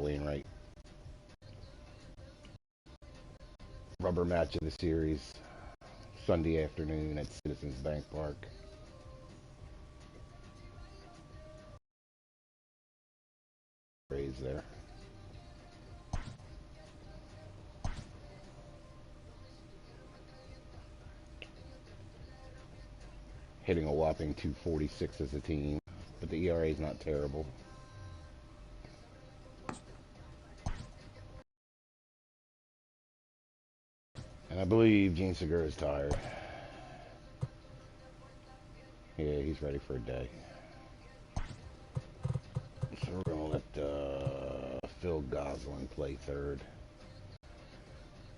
Wainwright. Rubber match of the series, Sunday afternoon at Citizens Bank Park. Rays there. Hitting a whopping 246 as a team, but the ERA is not terrible. And I believe Gene Segura is tired. Yeah, he's ready for a day. So we're going to let Phil Gosselin play third.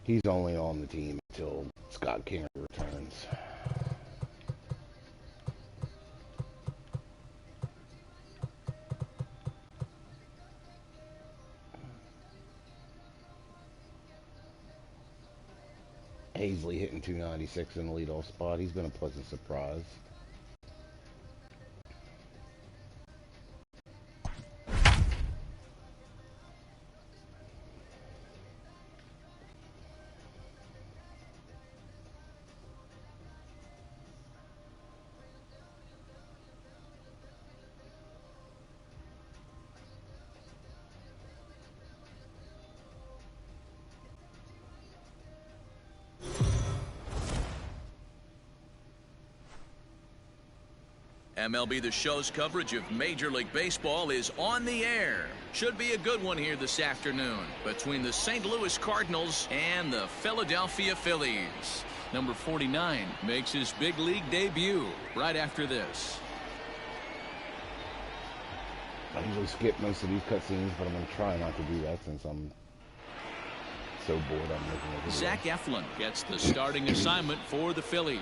He's only on the team until Scott Kinger returns. Hazley hitting 296 in the leadoff spot. He's been a pleasant surprise. MLB The Show's coverage of Major League Baseball is on the air. Should be a good one here this afternoon between the St. Louis Cardinals and the Philadelphia Phillies. Number 49 makes his big league debut right after this. I usually skip most of these cutscenes, but I'm going to try not to do that since I'm so bored I'm looking at it. Zach Efflin gets the starting assignment for the Phillies.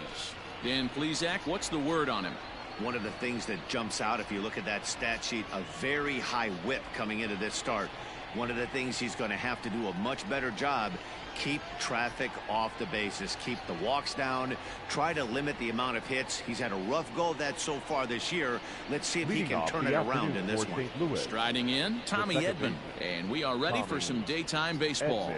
Dan Plesac, what's the word on him? One of the things that jumps out if you look at that stat sheet, a very high whip coming into this start. One of the things he's going to have to do a much better job, keep traffic off the bases, keep the walks down, try to limit the amount of hits. He's had a rough go of that so far this year. Let's see if he can turn it around in this one. Striding in, Tommy Edman, and we are ready for some daytime baseball.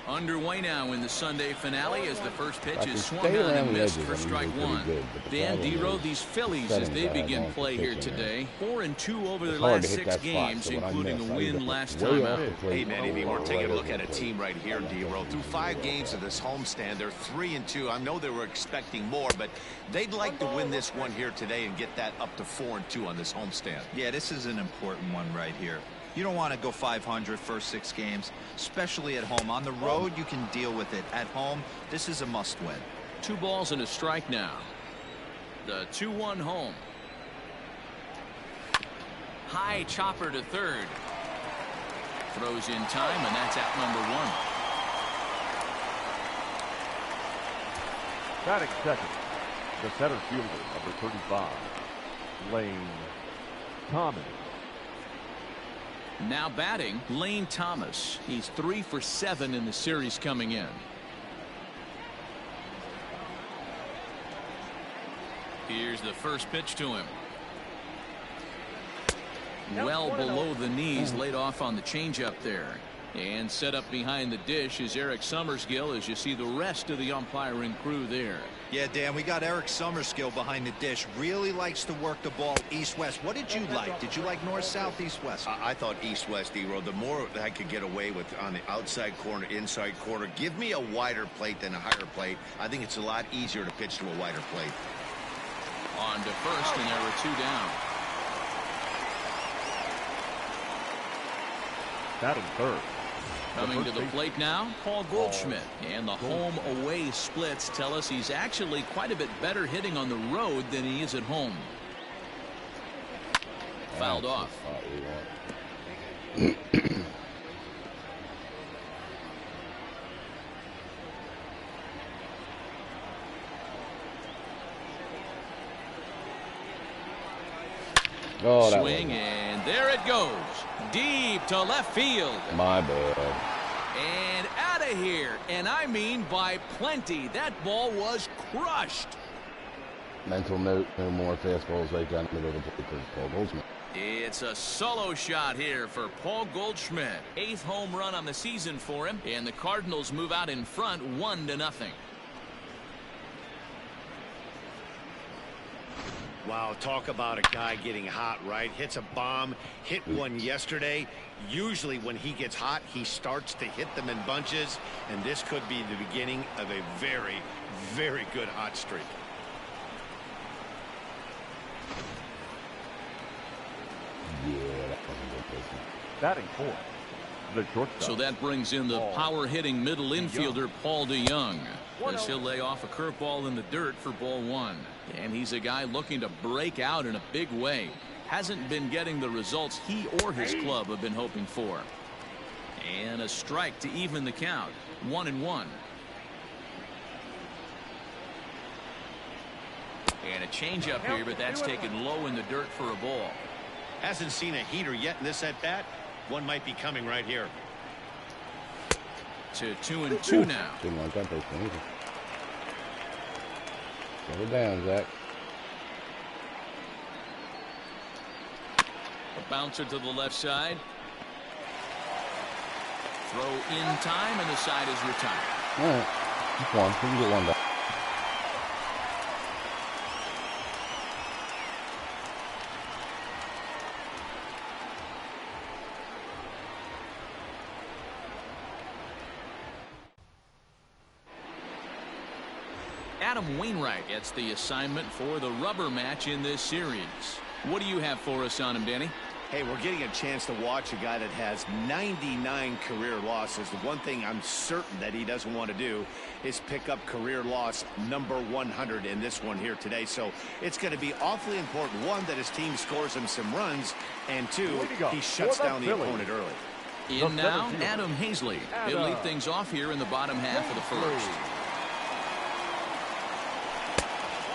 Underway now in the Sunday finale as the first pitch is swung on and missed for strike one. Dan Dero, these Phillies, as they begin play here today, 4-2 over their last 6 games, including a win last time out. Hey, Manny, we're taking a look at a team right here, Dero. Through 5 games of this homestand, they're 3-2. I know they were expecting more, but they'd like to win this one here today and get that up to 4-2 on this homestand. Yeah, this is an important one right here. You don't want to go 500 first 6 games, especially at home. On the road, you can deal with it. At home, this is a must-win. 2 balls and a strike now. The 2-1 home. High chopper to third. Throws in time, and that's out number 1. Batting second, the center fielder, number 35, Lane Thomas. Now batting, Lane Thomas. He's 3 for 7 in the series coming in. Here's the first pitch to him. Well below the knees, laid off on the changeup there. And set up behind the dish is Eric Summerskill as you see the rest of the umpiring crew there. Yeah, Dan, we got Eric Summerskill behind the dish. Really likes to work the ball east-west. What did you like? Did you like north-south, east-west? I thought east-west, D-Row. The more I could get away with on the outside corner, inside corner, give me a wider plate than a higher plate. I think it's a lot easier to pitch to a wider plate. On to first, and there were 2 down. Batting third. Coming to the plate now, Paul Goldschmidt. And the home-away splits tell us he's actually quite a bit better hitting on the road than he is at home. Fouled off. Swing, and there it goes. Deep to left field. My bad. And out of here. And I mean by plenty. That ball was crushed. Mental note, no more fastballs right down the middle of the plate for Paul Goldschmidt. It's a solo shot here for Paul Goldschmidt. 8th home run on the season for him, and the Cardinals move out in front 1-0. Wow, talk about a guy getting hot, right? Hits a bomb, hit one yesterday. Usually when he gets hot, he starts to hit them in bunches, and this could be the beginning of a very, very good hot streak. Yeah, that wasn't good business. Batting fourth, the shortstop. So that brings in the power-hitting middle infielder, Paul DeYoung, as he'll lay off a curveball in the dirt for ball 1. And he's a guy looking to break out in a big way. Hasn't been getting the results he or his club have been hoping for. And a strike to even the count. 1-1. And a changeup here, but that's taken low in the dirt for a ball. Hasn't seen a heater yet in this at-bat. One might be coming right here. To 2-2 now. Didn't like that person either. Settle down, Zach. A bouncer to the left side. Throw in time, and the side is retired. All right. Keep one. We can get one back. Adam Wainwright gets the assignment for the rubber match in this series. What do you have for us on him, Danny? Hey, we're getting a chance to watch a guy that has 99 career losses. The one thing I'm certain that he doesn't want to do is pick up career loss number 100 in this one here today. So it's going to be awfully important, one, that his team scores him some runs, and two, he shuts down the opponent early. In now, Adam Hazley. He'll lead things off here in the bottom half of the first.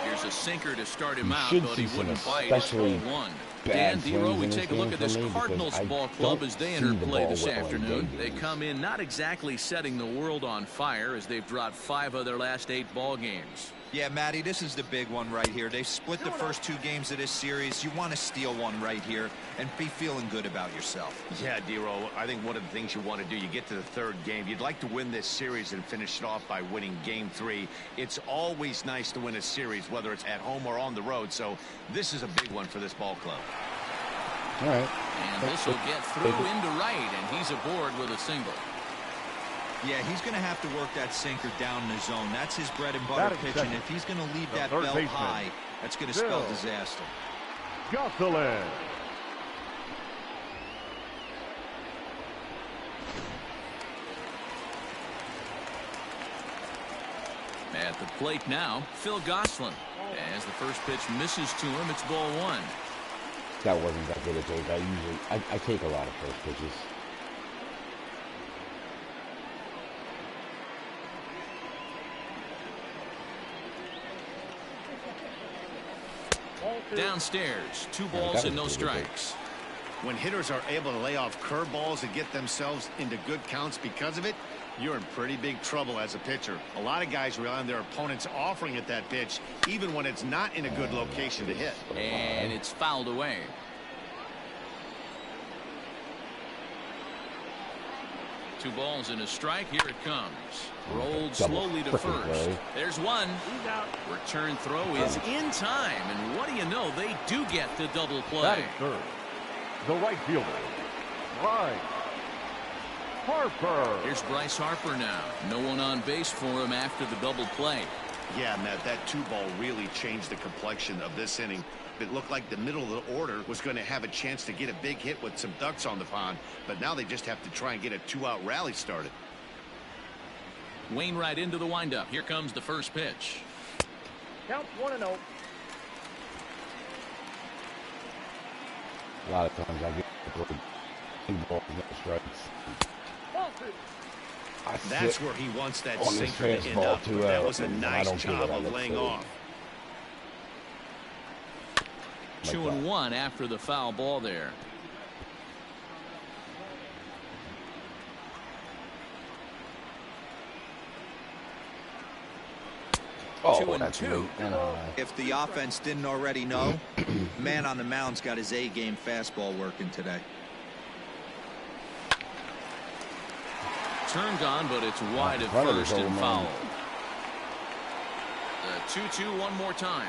Here's a sinker to start him out, but he wouldn't bite. It's 1. Dan Dero, we take a look at this Cardinals ball club as they enter play this afternoon. They come in not exactly setting the world on fire, as they've dropped 5 of their last 8 ball games. Yeah, Matty, this is the big one right here. They've split the first 2 games of this series. You want to steal one right here and be feeling good about yourself. Yeah, Dero, I think one of the things you want to do, you get to the 3rd game, you'd like to win this series and finish it off by winning game 3. It's always nice to win a series, whether it's at home or on the road, so this is a big one for this ball club. All right. And this will get through into right, and he's aboard with a single. Yeah, he's going to have to work that sinker down in the zone. That's his bread and butter pitch, and if he's going to leave that belt high, that's going to spell disaster. Jocelyn. At the plate now, Phil Gosselin. As the first pitch misses to him, it's ball 1. That wasn't that good a take. I take a lot of first pitches. Downstairs, 2 balls and no strikes. When hitters are able to lay off curveballs and get themselves into good counts because of it, you're in pretty big trouble as a pitcher. A lot of guys rely on their opponents offering at that pitch, even when it's not in a good location to hit. And it's fouled away. Two balls and a strike. Here it comes. Rolled slowly to first. There's one. Return throw is in time. And what do you know? They do get the double play. Batting third, the right fielder, Bryce Harper. Here's Bryce Harper now. No one on base for him after the double play. Yeah, Matt, that 2-ball really changed the complexion of this inning. It looked like the middle of the order was going to have a chance to get a big hit with some ducks on the pond, but now they just have to try and get a 2-out rally started. Wainwright into the windup. Here comes the first pitch. Count 1-0. A lot of times I get balls, no strikes. That's where he wants that sinker to end up. But that was a nice job of laying off. 2-1 after the foul ball there. Oh, 2-2. that's late. If the offense didn't already know, man on the mound's got his A-game fastball working today. Turned on, but it's wide at first and foul. The 2-2 one more time.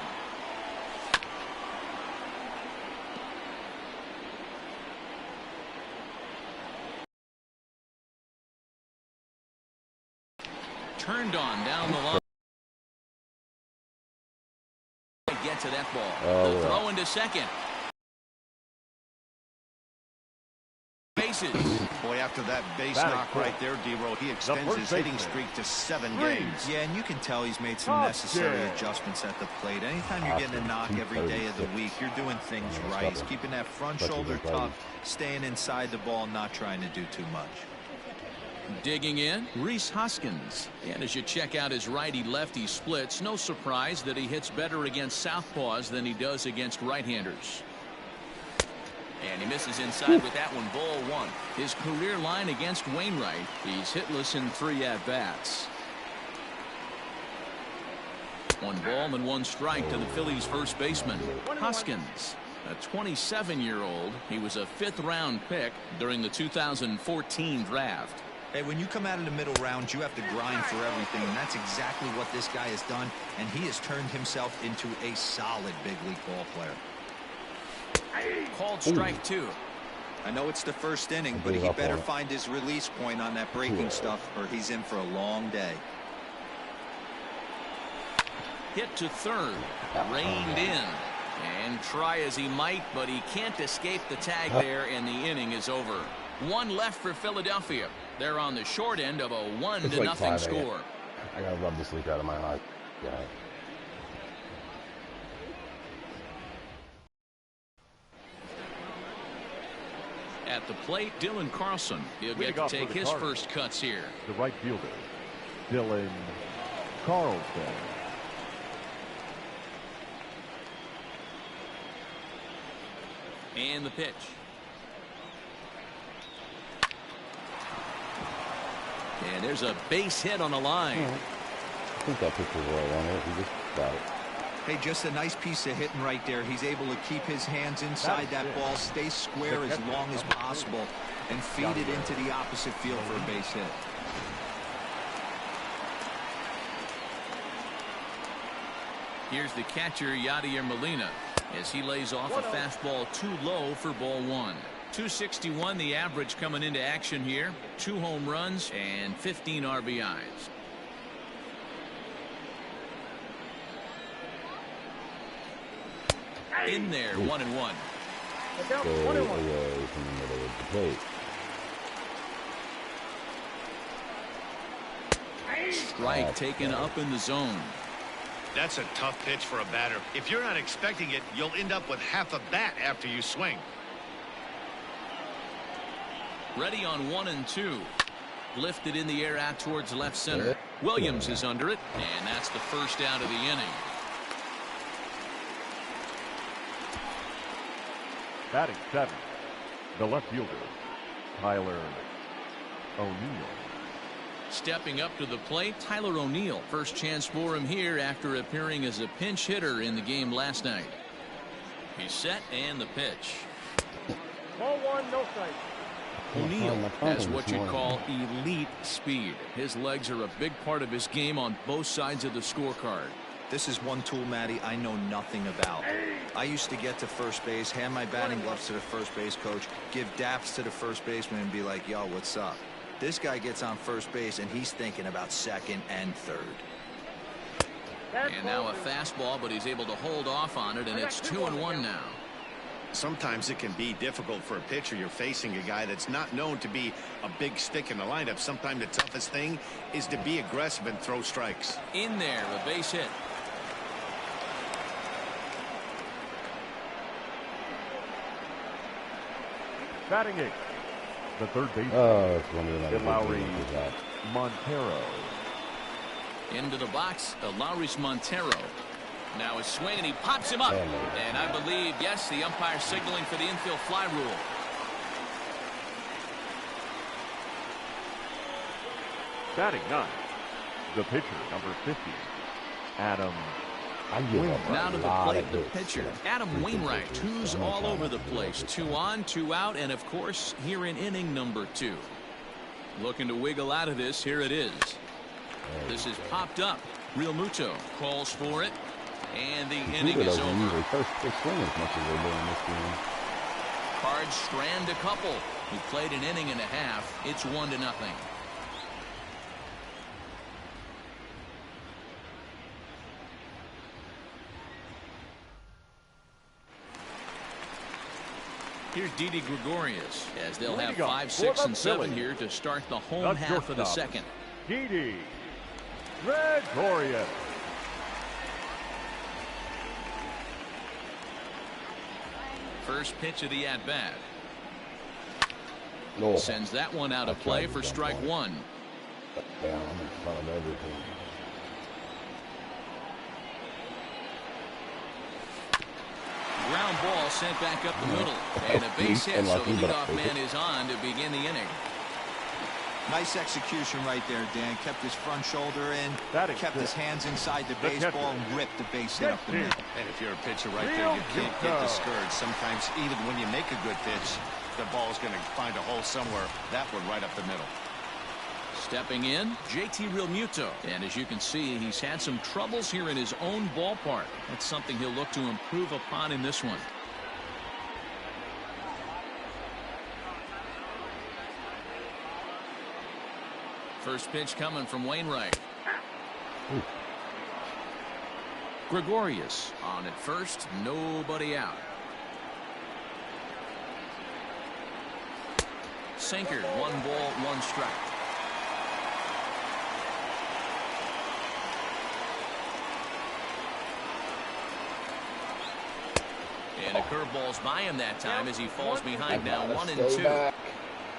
Turned on down the line. Get to that ball. The throw into second. Bases. Boy, after that base knock right there, D-Roll, he extends his hitting streak to 7 games. Yeah, and you can tell he's made some necessary adjustments at the plate. Anytime you're getting a knock every day of the week, you're doing things right. He's keeping that front shoulder tucked, staying inside the ball, not trying to do too much. Digging in, Rhys Hoskins. And as you check out his righty-lefty splits, no surprise that he hits better against southpaws than he does against right-handers. And he misses inside with that one, ball 1. His career line against Wainwright, he's hitless in 3 at-bats. 1 ball and 1 strike to the Phillies' first baseman, Hoskins. A 27-year-old, he was a 5th-round pick during the 2014 draft. Hey, when you come out of the middle rounds, you have to grind for everything, and that's exactly what this guy has done, and he has turned himself into a solid big league ball player. Called strike 2. I know it's the first inning, but he better find his release point on that breaking stuff, or he's in for a long day. Hit to third, reined in, and try as he might, but he can't escape the tag there, and the inning is over. 1 left for Philadelphia. They're on the short end of a 1-0 score. I gotta rub the sleep out of my eyes. Yeah. At the plate, Dylan Carlson. He'll get to take his first cuts here. The right fielder, Dylan Carlson. And the pitch. And there's a base hit on the line. I think that pitch was right on it. He just got it. Hey, just a nice piece of hitting right there. He's able to keep his hands inside that ball, stay square as long as possible, and feed it into the opposite field for a base hit. Here's the catcher, Yadier Molina, as he lays off a fastball too low for ball 1. 261 the average coming into action here. 2 home runs and 15 RBIs. In there, 1-1. Go away from the middle of the plate. Strike taken up in the zone. That's a tough pitch for a batter. If you're not expecting it, you'll end up with half a bat after you swing. Ready on 1 and 2. Lifted in the air out towards left center. Williams is under it, and that's the first out of the inning. Batting 7, the left fielder, Tyler O'Neill. Stepping up to the plate, Tyler O'Neill. First chance for him here after appearing as a pinch hitter in the game last night. He's set and the pitch. Ball 1, no strike. O'Neill has what you'd call elite speed. His legs are a big part of his game on both sides of the scorecard. This is one tool, Matty, I know nothing about. I used to get to first base, hand my batting gloves to the first base coach, give daps to the first baseman and be like, yo, what's up? This guy gets on first base and he's thinking about second and third. And now a fastball, but he's able to hold off on it, and it's 2-1 now. Sometimes it can be difficult for a pitcher. You're facing a guy that's not known to be a big stick in the lineup. Sometimes the toughest thing is to be aggressive and throw strikes. In there, a base hit. Batting 8, the third baseman, Lowry Montero. Into the box, Lowry's Montero. Now his swing, and he pops him up. And I believe, yes, the umpire signaling for the infield fly rule. Batting 9, the pitcher, number 50, Adam. I give up Now a to the lot plate, of the hits, pitcher, man. Adam Wainwright, Pitches, who's I'm not all trying over to the do place. overtime. 2 on, 2 out, and of course, here in inning number 2. Looking to wiggle out of this. Here it is. This is popped up. Real Muto calls for it, and the inning is Doesn't over. usually first pitch swing as much as they do in this game. Cards strand a couple. Who played an inning and a half. It's 1-0. Here's Didi Gregorius as they'll have 5, 6, and 7 here to start the home half of the second. Didi Gregorius. First pitch of the at-bat. No. Sends that one out of play for strike 1. Down in front of everything. Ground ball sent back up the middle. And a base hit, so the leadoff man is on to begin the inning. Nice execution right there, Dan. Kept his front shoulder in, kept his hands inside the baseball, and ripped the base hit up the middle. And if you're a pitcher right there, you can't get discouraged. Sometimes even when you make a good pitch, the ball's going to find a hole somewhere. That one right up the middle. Stepping in, JT Realmuto. And as you can see, he's had some troubles here in his own ballpark. That's something he'll look to improve upon in this one. First pitch coming from Wainwright. Ooh. Gregorius on at first, nobody out. Sinker, 1 ball, 1 strike. And a curveball's by him that time as he falls behind now 1-2.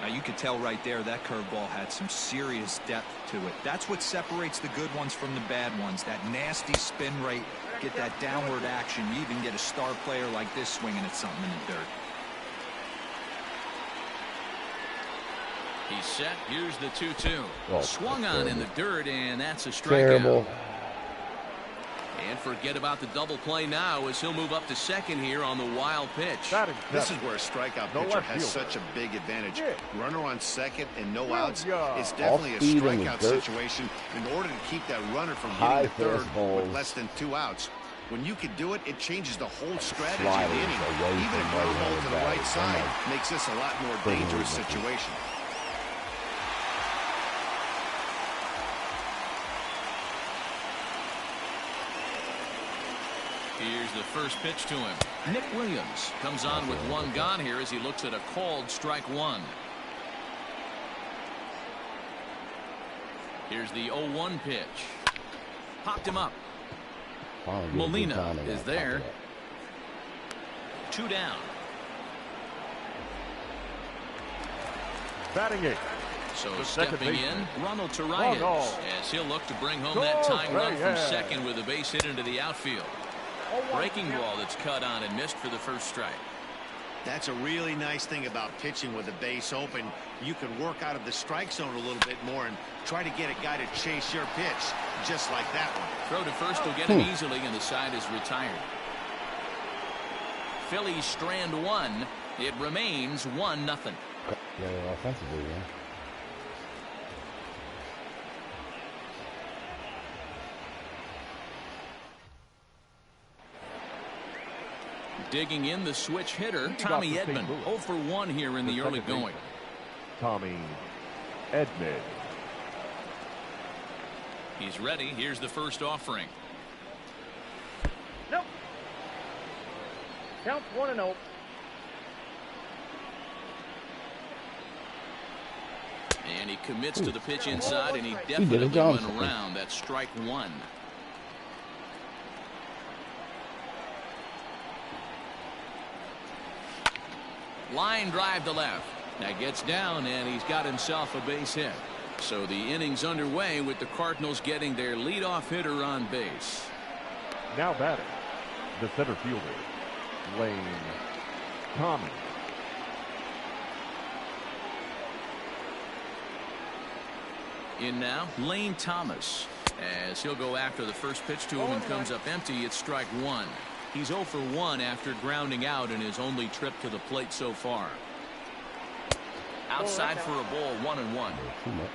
Now you could tell right there that curveball had some serious depth to it. That's what separates the good ones from the bad ones. That nasty spin rate, get that downward action. You even get a star player like this swinging at something in the dirt. He's set. Here's the 2-2. Oh, swung on in the dirt, and that's a strikeout. Terrible. And forget about the double play now as he'll move up to second here on the wild pitch. This is where a strikeout pitcher has such a big advantage. Runner on second and no outs. It's definitely a strikeout situation in order to keep that runner from hitting the third with less than 2 outs. When you can do it, it changes the whole strategy of the inning. Even a ground ball to the right side makes this a lot more dangerous situation. Here's the first pitch to him. Nick Williams comes on with 1 gone here as he looks at a called strike 1. Here's the 0-1 pitch. Popped him up. Molina is there. 2 down. Batting 8. So stepping in, Ronald Torreyes, as he'll look to bring home that tying run from second with a base hit into the outfield. Breaking ball that's cut on and missed for the first strike. That's a really nice thing about pitching with the base open. You can work out of the strike zone a little bit more and try to get a guy to chase your pitch, just like that one. Throw to first will get him easily, and the side is retired. Phillies strand 1. It remains 1-0. Yeah, offensively, yeah. Digging in the switch hitter, Tommy Edman. 0 for 1 here in the early going. Tommy Edman. He's ready. Here's the first offering. Nope. Count 1-0. And he commits to the pitch inside, and he definitely went around. That's strike 1. Line drive to left. That gets down, and he's got himself a base hit. So the inning's underway with the Cardinals getting their leadoff hitter on base. Now batting, the center fielder, Lane Thomas. In now, Lane Thomas. As he'll go after the first pitch to him and comes up empty, it's strike one. He's 0 for 1 after grounding out in his only trip to the plate so far. Outside for a ball, 1-1. Too much.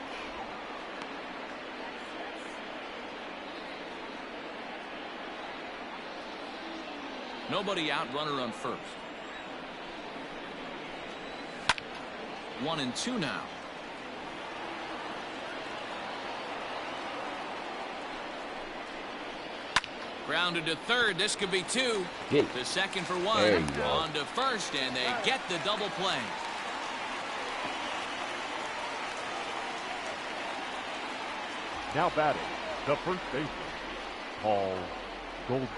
Nobody out, runner on first. 1-2 now. Grounded to third. This could be 2. To second for 1. On to first, and they get the double play. Now batting, the first baseman, Paul Goldschmidt.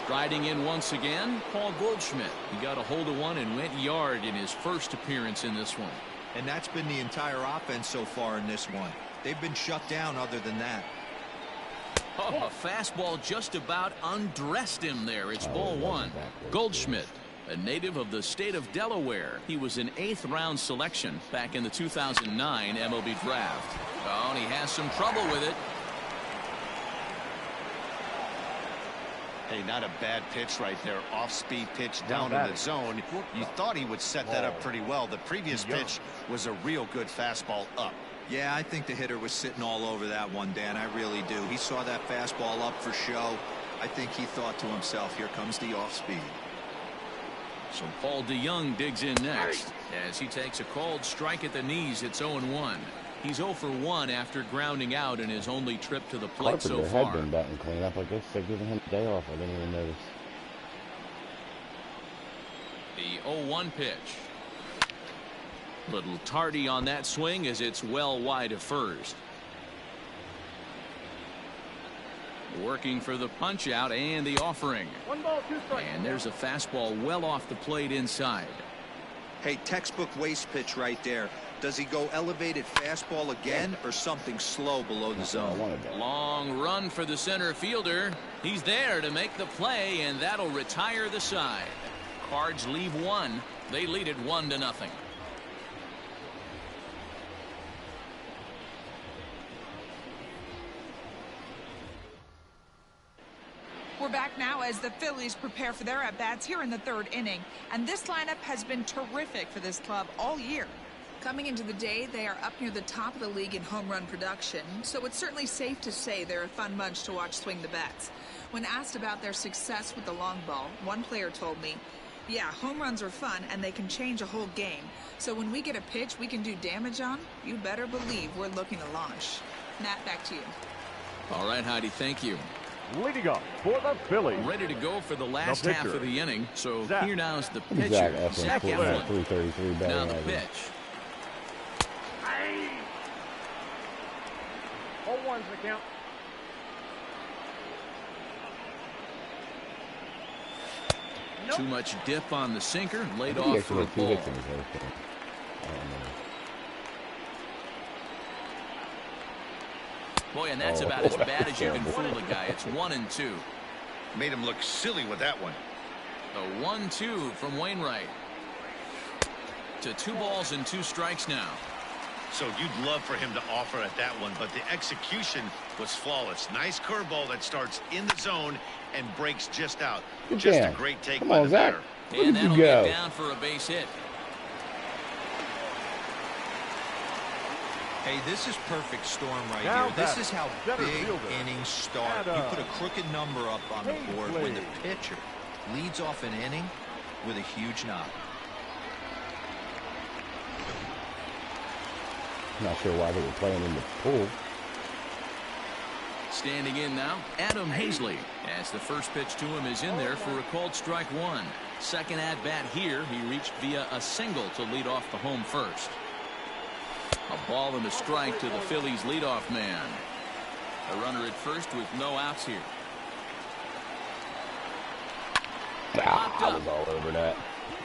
Striding in once again, Paul Goldschmidt. He got a hold of one and went yard in his first appearance in this one. And that's been the entire offense so far in this one. They've been shut down other than that. Oh, a fastball just about undressed him there. It's ball 1. Goldschmidt, a native of the state of Delaware. He was an 8th round selection back in the 2009 MLB draft. Oh, and he has some trouble with it. Hey, not a bad pitch right there. Off-speed pitch down in the zone. You thought he would set that up pretty well. The previous pitch was a real good fastball up. Yeah, I think the hitter was sitting all over that one, Dan. I really do. He saw that fastball up for show. I think he thought to himself, here comes the off-speed. So Paul DeYoung digs in next as he takes a called strike at the knees. It's 0-1. He's 0 for 1 after grounding out in his only trip to the plate so far. Had been batting cleanup. I guess they're giving him a day off. I didn't even notice. The 0-1 pitch. Little tardy on that swing as it's well wide of first. Working for the punch out and the offering. 1 ball, 2 strikes. And there's a fastball well off the plate inside. Hey, textbook waste pitch right there. Does he go elevated fastball again or something slow below the zone? Long run for the center fielder. He's there to make the play, and that'll retire the side. Cards leave 1. They lead it 1-0. We're back now as the Phillies prepare for their at-bats here in the 3rd inning. And this lineup has been terrific for this club all year. Coming into the day, they are up near the top of the league in home run production, so it's certainly safe to say they're a fun bunch to watch swing the bats. When asked about their success with the long ball, one player told me, yeah, home runs are fun and they can change a whole game. So when we get a pitch we can do damage on, you better believe we're looking to launch. Matt, back to you. All right, Heidi, thank you. Leading up for the Phillies. Ready to go for the last half of the inning. So Zach. here now is the pitcher, Zach Efflin. 333 Now the pitch. 0-1's the count. Too much dip on the sinker, laid off for a ball. Boy, and that's about as bad as you can fool a guy. It's 1-2. Made him look silly with that one. The 1-2 from Wainwright. To 2 balls and 2 strikes now. So you'd love for him to offer at that one, but the execution was flawless. Nice curveball that starts in the zone and breaks just out. Just a great take by the batter. And that'll get down for a base hit. Hey, this is perfect storm right Now here. This is how center big fielder. innings start. You put a crooked number up on the board when the pitcher leads off an inning with a huge knock. Not sure why they were playing in the pool. Standing in now, Adam Hazley, as the first pitch to him is in there for a called strike 1. Second at bat here, he reached via a single to lead off the home first. A ball and a strike to the Phillies leadoff man. A runner at first with no outs here. I was all over that.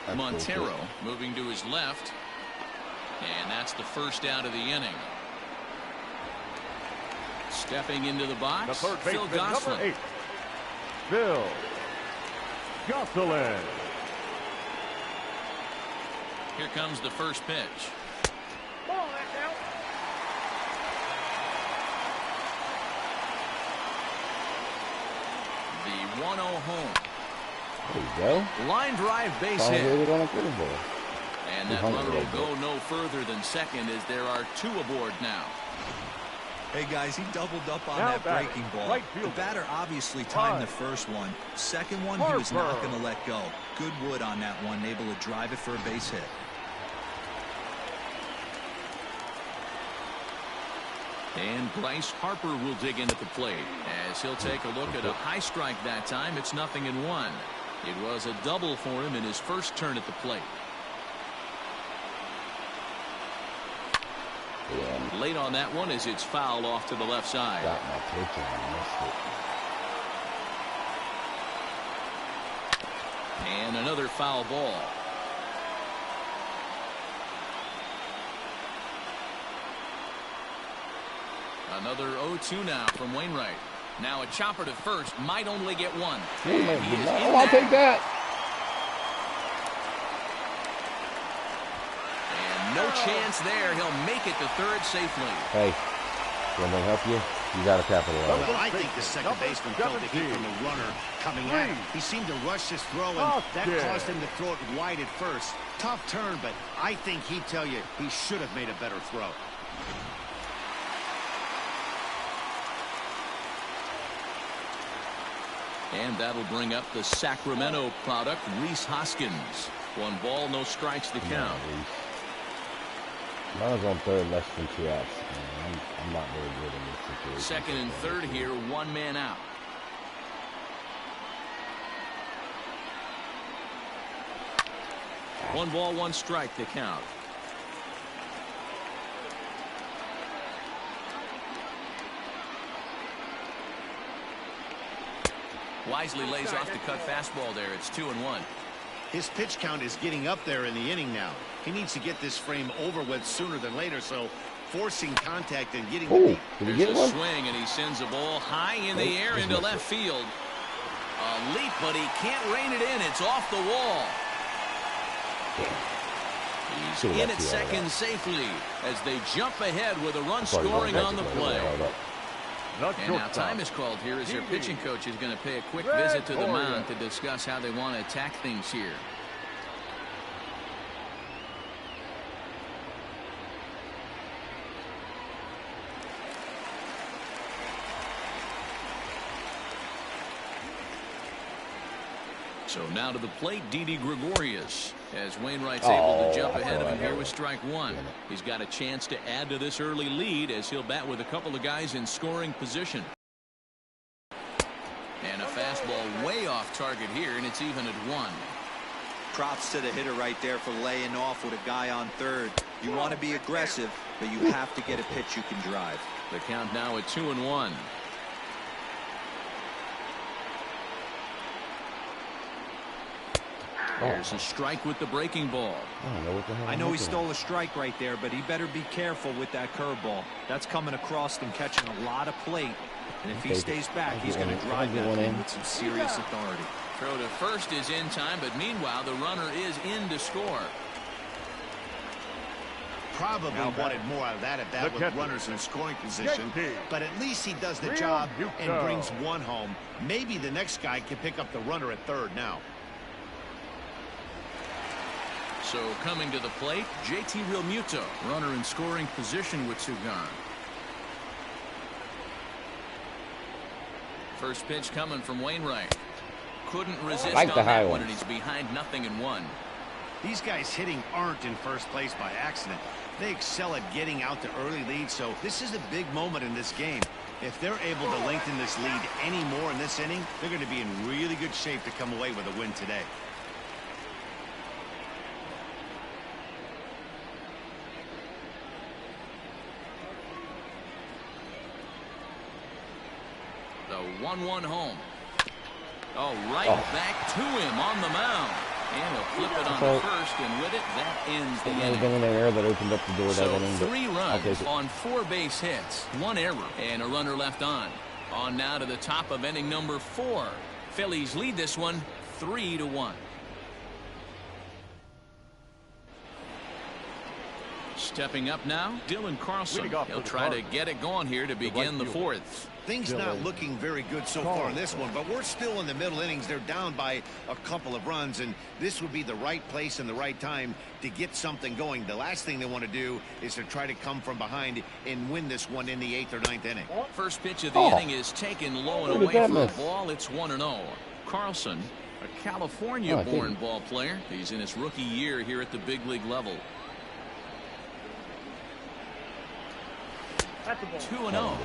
That's Montero moving to his left. And that's the first out of the inning. Stepping into the box, The third Phil baseman, Gosselin. number 8, Phil Gosselin. Here comes the first pitch. The 1-0 home. There you go. Line drive base Finally hit. hit it on a curveball. And that runner will go no further than second as there are 2 aboard now. Hey, guys, he doubled up on Now that batting, breaking ball. right The fielder. batter obviously timed the first one. Second one, he was not going to let go. Good wood on that one, able to drive it for a base hit. And Bryce Harper will dig in at the plate as he'll take a look at a high strike that time. It's 0-1. It was a double for him in his first turn at the plate. Yeah. Late on that one as it's fouled off to the left side. Got my pitch and missed it. And another foul ball. Another 0-2 now from Wainwright. Now a chopper to first, might only get one. He And he is in oh, I'll there. take that. And no chance there. He'll make it to third safely. Hey, when they help you, you got to capitalize. Well, I think the second baseman felt the heat from the runner coming at him. He seemed to rush his throw, and that caused him to throw it wide at first. Tough turn, but I think he'd tell you he should have made a better throw. And that'll bring up the Sacramento product, Rhys Hoskins. 1 ball, no strikes to count. Runners on third, less than 2 outs. I'm not very good in this situation. Second and third here, 1 man out. One ball, 1 strike to count. Wisely lays off the cut fastball there. It's 2-1. His pitch count is getting up there in the inning now. He needs to get this frame over with sooner than later, so forcing contact and getting the Oh, beat. did he There's get a one? swing, and he sends the ball high in the air into left field. A leap, but he can't rein it in. It's off the wall. He's Should've in left at you out of second that. safely as they jump ahead with a run Sorry, scoring on the play. Not And now time is called here as their pitching coach is going to pay a quick visit to the mound to discuss how they want to attack things here. So now to the plate, Didi Gregorius, as Wainwright's able to jump ahead of him here with strike 1. He's got a chance to add to this early lead as he'll bat with a couple of guys in scoring position. And a fastball way off target here, and it's even at 1. Props to the hitter right there for laying off with a guy on third. You want to be aggressive, but you have to get a pitch you can drive. The count now at 2-1. There's a strike with the breaking ball. I don't know what the hell. I know he stole a strike right there, but he better be careful with that curveball. That's coming across and catching a lot of plate. And if he stays back, he's going to drive that one with some serious authority. Throw to first is in time, but meanwhile the runner is in to score. Probably wanted more out of that at bat with runners in scoring position, but at least he does the job and brings 1 home. Maybe the next guy can pick up the runner at third now. So coming to the plate, JT Realmuto, runner in scoring position with 2 gone. First pitch coming from Wainwright. Couldn't resist like the on high that one, ones. and he's behind 0-1. These guys hitting aren't in first place by accident. They excel at getting out to early leads, so this is a big moment in this game. If they're able to lengthen this lead any more in this inning, they're going to be in really good shape to come away with a win today. The 1-1 home. Oh, back to him on the mound. And he'll flip it on to first, and with it, that ends the inning. Anything in the air that opened up the door So that inning. 3 runs on 4 base hits, 1 error, and a runner left on. On now to the top of inning number 4. Phillies lead this one 3-1. Stepping up now, Dylan Carlson. Leading off He'll for the try to Cardinals, get it going here to begin the fielder. fourth. Things not looking very good so far in this one, but we're still in the middle innings. They're down by a couple of runs, and this would be the right place and the right time to get something going. The last thing they want to do is to try to come from behind and win this one in the 8th or 9th inning. First pitch of the inning is taken low and Where did away that for a miss? ball. It's 1-0. Carlson, a California-born ball player. He's in his rookie year here at the big league level. 2-0.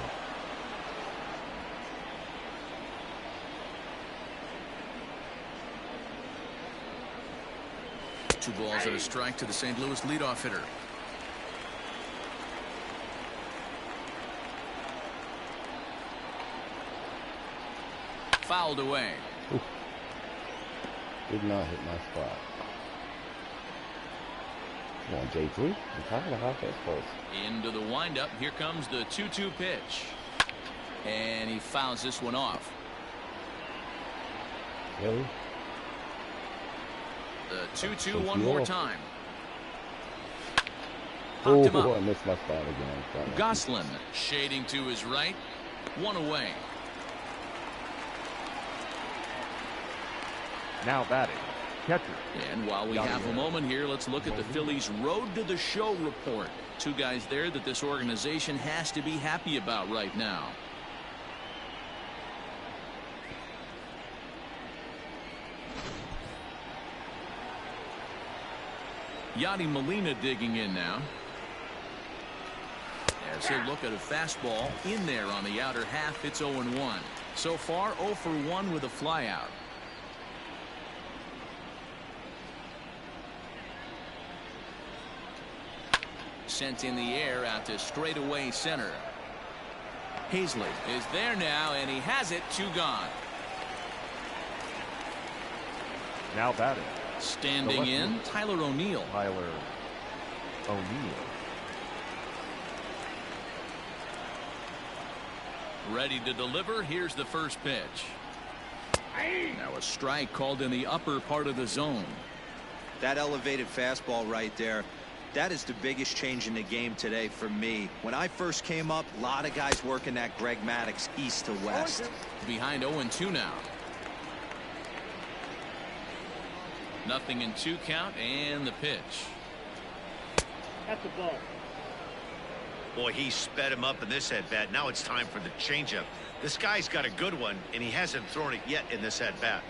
Two balls and a strike to the St. Louis leadoff hitter. Fouled away. Did not hit my spot. Come on, J3. I'm tired of high fastballs. Into the windup. Here comes the 2-2 pitch. And he fouls this one off. Really? The 2-2 one more time. Oh, Popped him up. I missed my spot again. Goslin shading to his right. One away. Now batting, catcher. And while we have a moment here, let's look at the Phillies' Road to the Show report. Two guys there that this organization has to be happy about right now. Yadi Molina digging in now. As he'll look at a fastball in there on the outer half. It's 0-1. So far 0 for 1 with a flyout. Sent in the air out to straightaway center. Hazley is there now, and he has it. 2 gone. Now batting, Standing in, Tyler O'Neill. Tyler O'Neill. Ready to deliver. Here's the first pitch. Now a strike called in the upper part of the zone. That elevated fastball right there, that is the biggest change in the game today for me. When I first came up, a lot of guys working that Greg Maddux east to west. Behind 0-2 now. Nothing in 2 count, and the pitch. That's a ball. Boy, he sped him up in this at-bat. Now it's time for the changeup. This guy's got a good one, and he hasn't thrown it yet in this at-bat.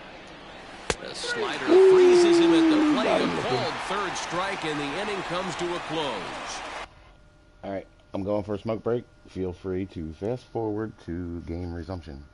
The slider freezes him at the plate. A called third strike, and the inning comes to a close. All right, I'm going for a smoke break. Feel free to fast forward to game resumption.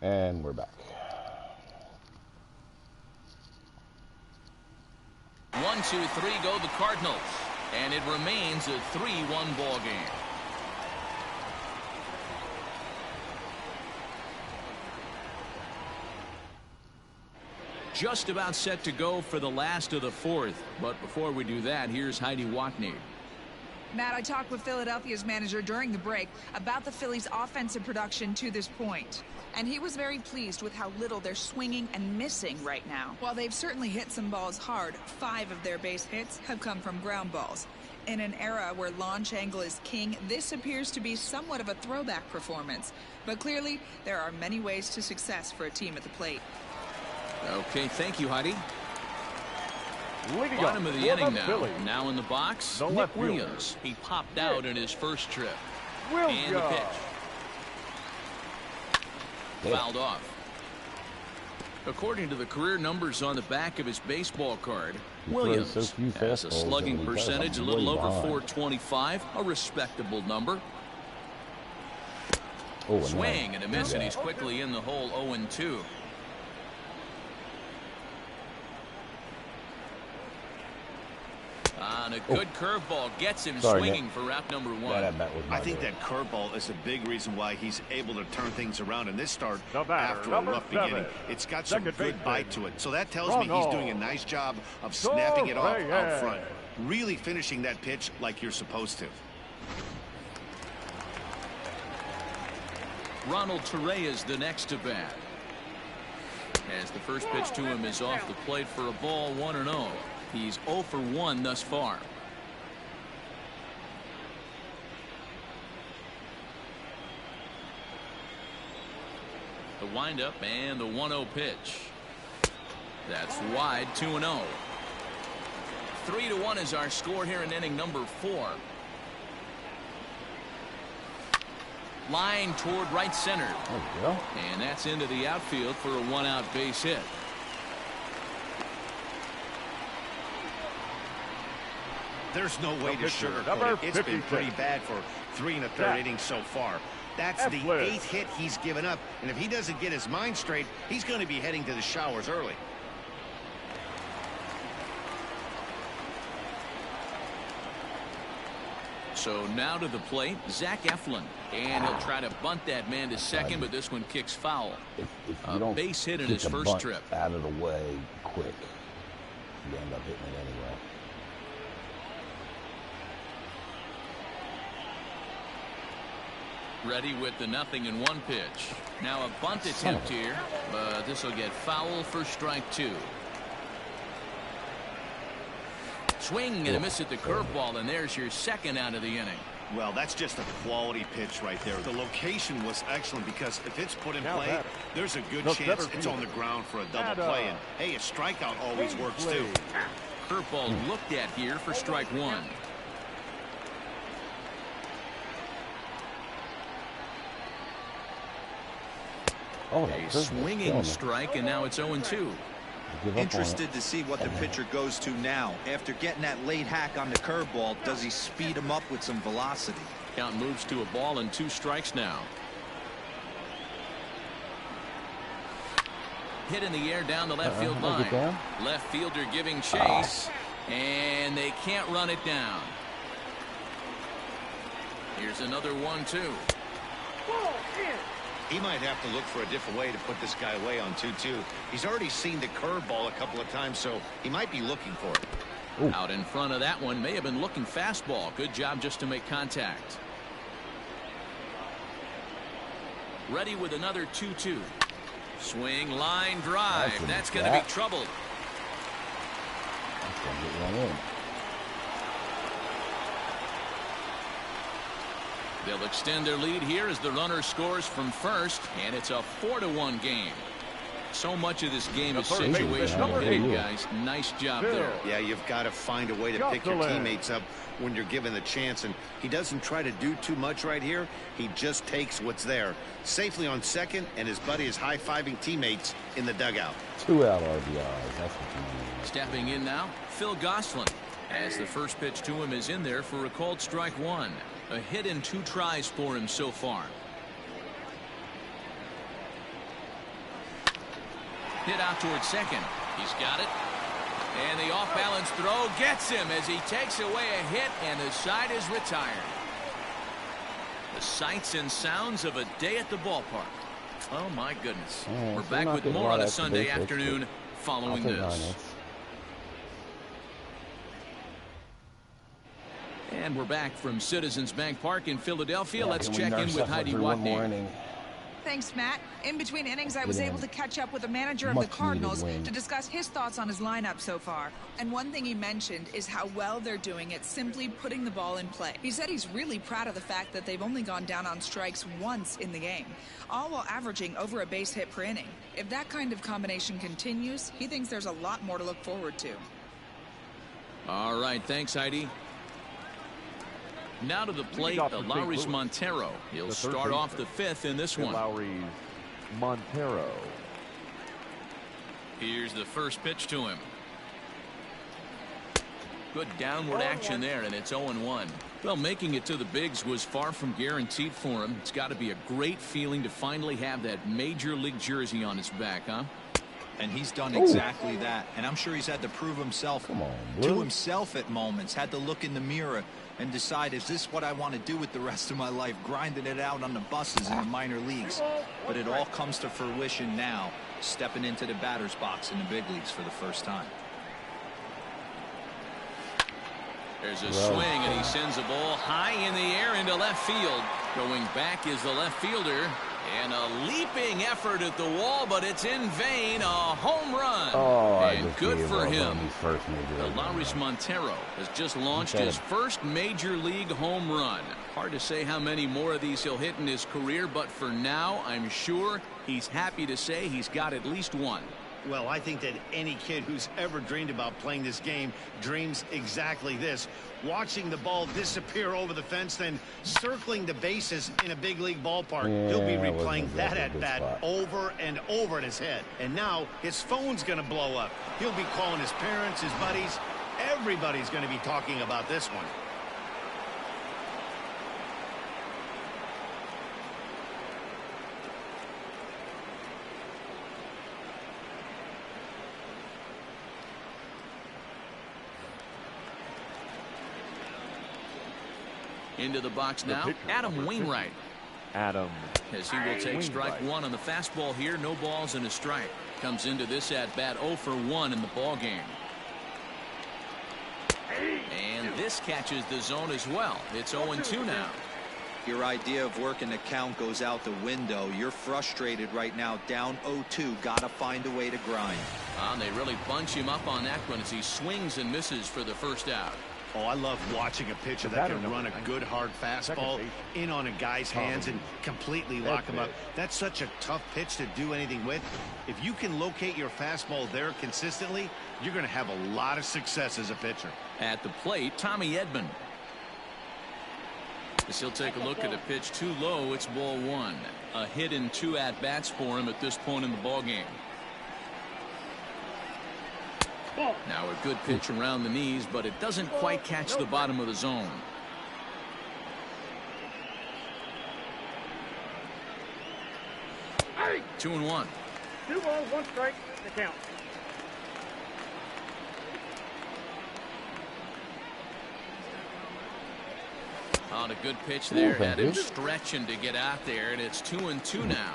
And we're back. 1, 2, 3 go the Cardinals. And it remains a 3-1 ball game. Just about set to go for the last of the fourth. But before we do that, here's Heidi Watney. Matt, I talked with Philadelphia's manager during the break about the Phillies' offensive production to this point. And he was very pleased with how little they're swinging and missing right now. While they've certainly hit some balls hard, 5 of their base hits have come from ground balls. In an era where launch angle is king, this appears to be somewhat of a throwback performance. But clearly, there are many ways to success for a team at the plate. Okay, thank you, Heidi. Leading Bottom up of the for inning the now. Phillies, Now in the box, the Nick left fielder. Williams. He popped out in his first trip. Williams. And the pitch. Fouled off. According to the career numbers on the back of his baseball card, Williams so few has a fastballs slugging that he does. percentage a I'm little way over behind. 425, a respectable number. Oh, and Swing and a miss, and yeah. he's quickly in the hole 0-2. On a good curveball, gets him Sorry, swinging Nick. for route number 1. That was my I think bad. that curveball is a big reason why he's able to turn things around in this start The batter, after a number rough 7. beginning. It's got some Second good baseman. bite to it. So that tells me he's doing a nice job of snapping it off out front. Really finishing that pitch like you're supposed to. Ronald Torre is the next to bat. As the first pitch to him is off the plate for a ball, 1-0. He's 0 for 1 thus far. The windup and the 1-0 pitch. That's wide, 2-0. 3-1 is our score here in inning number 4. Line toward right center. There we go. And that's into the outfield for a 1-out base hit. There's no way to pitcher, sugarcoat number it. It's been 56. pretty bad for 3 1/3 Jack. innings so far. That's the Efflin. 8th hit he's given up. And if he doesn't get his mind straight, he's going to be heading to the showers early. So now to the plate, Zach Efflin. And he'll try to bunt that man to second, but this one kicks foul. If A you don't base hit in kick his the first bunt trip. out of the way quick, you end up hitting it anyway. Ready with the 0-1 pitch. Now a bunt attempt here, but this will get foul for strike 2. Swing and a miss at the curveball, and there's your second out of the inning. Well, that's just a quality pitch right there. The location was excellent because if it's put in Now play, batter. there's a good The chance center it's on the fielder. ground for a double Batter. play. And hey, a strikeout always works too. Curveball looked at here for strike 1. Oh, A that curveball's swinging killing me. strike, and now it's 0-2. Give up on it. Interested to see what the pitcher goes to now. After getting that late hack on the curveball, does he speed him up with some velocity? Count moves to a ball and 2 strikes now. Hit in the air down the left field I'll get line. down. Left fielder giving chase, and they can't run it down. Here's another 1-2. He might have to look for a different way to put this guy away on 2-2. He's already seen the curveball a couple of times, so he might be looking for it. Ooh. Out in front of that one, may have been looking fastball. Good job just to make contact. Ready with another 2-2. Swing, line drive. That's going to be trouble. That's gonna get one in. They'll extend their lead here as the runner scores from first, and it's a 4-1 game. So much of this game is The third baseman, situational number hitting, 8. guys. Nice job Bill. there. Yeah, you've got to find a way to pick your Jocelyn. teammates up when you're given the chance, and he doesn't try to do too much right here. He just takes what's there. Safely on second, and his buddy is high-fiving teammates in the dugout. 2 out RBIs. That's what you need. Stepping in now, Phil Gosselin. As the first pitch to him is in there for a called strike 1. A hit in 2 tries for him so far. Hit out towards second. He's got it. And the off-balance throw gets him as he takes away a hit, and the side is retired. The sights and sounds of a day at the ballpark. Oh, my goodness. We're back with more on a Sunday afternoon following this. And we're back from Citizens Bank Park in Philadelphia. Let's check in with Heidi Watney. Thanks, Matt. In between innings, I was able to catch up with the manager of the Cardinals to discuss his thoughts on his lineup so far. And one thing he mentioned is how well they're doing at simply putting the ball in play. He said he's really proud of the fact that they've only gone down on strikes once in the game, all while averaging over a base hit per inning. If that kind of combination continues, he thinks there's a lot more to look forward to. All right, thanks, Heidi. Now to the plate, Lowry's Montero. He'll start off the fifth in this one. Lowry's Montero. Here's the first pitch to him. Good downward action there, and it's 0-1. Well, making it to the bigs was far from guaranteed for him. It's got to be a great feeling to finally have that major league jersey on his back, huh? And he's done exactly that. And I'm sure he's had to prove himself to himself at moments. Had to look in the mirror and decide, is this what I want to do with the rest of my life, grinding it out on the buses in the minor leagues? But it all comes to fruition now, stepping into the batter's box in the big leagues for the first time. There's a swing, and he sends a ball high in the air into left field. Going back is the left fielder. And a leaping effort at the wall, but it's in vain. A home run. And good for him. Lowry's Montero has just launched his first major league home run. Hard to say how many more of these he'll hit in his career, but for now, I'm sure he's happy to say he's got at least one. Well, I think that any kid who's ever dreamed about playing this game dreams exactly this. Watching the ball disappear over the fence, then circling the bases in a big league ballpark. He'll be replaying that at bat over and over in his head. And now his phone's going to blow up. He'll be calling his parents, his buddies. Everybody's going to be talking about this one. Into the box now, Adam Wainwright. Adam. As he will take strike one on the fastball here. No balls and a strike. Comes into this at bat 0 for 1 in the ball game. And this catches the zone as well. It's 0-2 now. Your idea of working the count goes out the window. You're frustrated right now, down 0-2. Gotta find a way to grind. They really bunch him up on that one as he swings and misses for the first out. Oh, I love watching a pitcher that can run a good hard fastball in on a guy's hands and completely lock him up. That's such a tough pitch to do anything with. If you can locate your fastball there consistently, you're going to have a lot of success as a pitcher. At the plate, Tommy Edman. As he'll take a look at a pitch too low, it's ball 1. A hit in 2 at-bats for him at this point in the ball game. Now a good pitch around the knees, but it doesn't quite catch the bottom of the zone. Hey. 2-1. 2 balls, 1 strike, the count. On a good pitch there, had him stretching to get out there, and it's 2-2 now.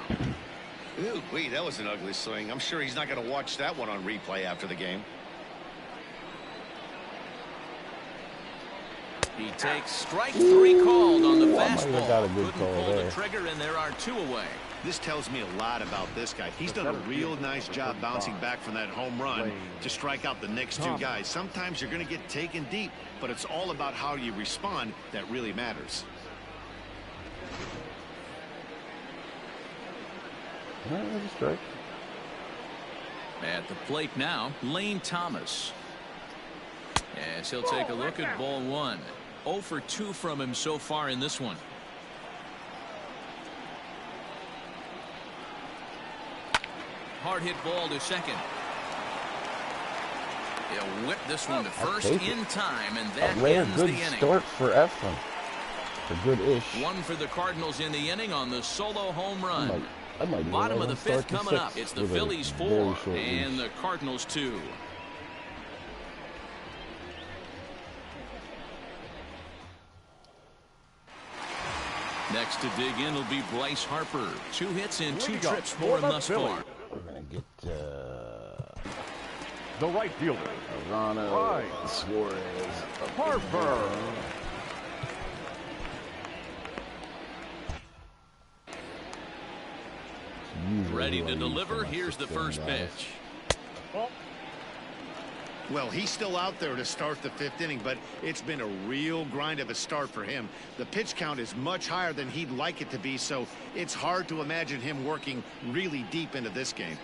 Ooh, wait, that was an ugly swing. I'm sure he's not going to watch that one on replay after the game. He takes strike 3 called on the fastball. Couldn't pull the trigger, and there are 2 away. This tells me a lot about this guy. He's done a real nice job bouncing back from that home run to strike out the next 2 guys. Sometimes you're going to get taken deep, but it's all about how you respond that really matters. At the plate now, Lane Thomas. As he'll take a look at ball 1. 0 for 2 from him so far in this one. Hard hit ball to second. He'll whip this one to first in time, and that ends the inning. Good start for Efflin. For good-ish. 1 for the Cardinals in the inning on the solo home run. I might Bottom of the fifth start coming up. It's the Phillies 4 and the Cardinals 2. Next to dig in will be Bryce Harper. 2 hits and 2 trips for him thus far. We're going to get the right fielder. Rano, Suarez, Harper. Ready to deliver. Here's the first pitch. Well, he's still out there to start the 5th inning, but it's been a real grind of a start for him. The pitch count is much higher than he'd like it to be, so it's hard to imagine him working really deep into this game.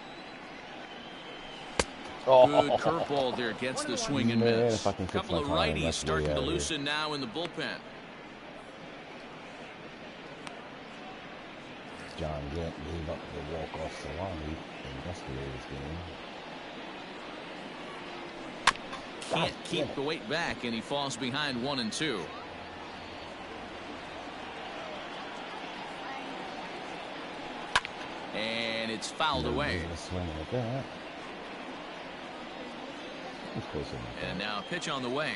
Good curveball there, gets the swing and miss. A couple of righties starting to loosen now in the bullpen. John Gant gave up the walk-off salami in yesterday's game. Can't keep the weight back, and he falls behind 1 and 2. And it's fouled away. And now a pitch on the way.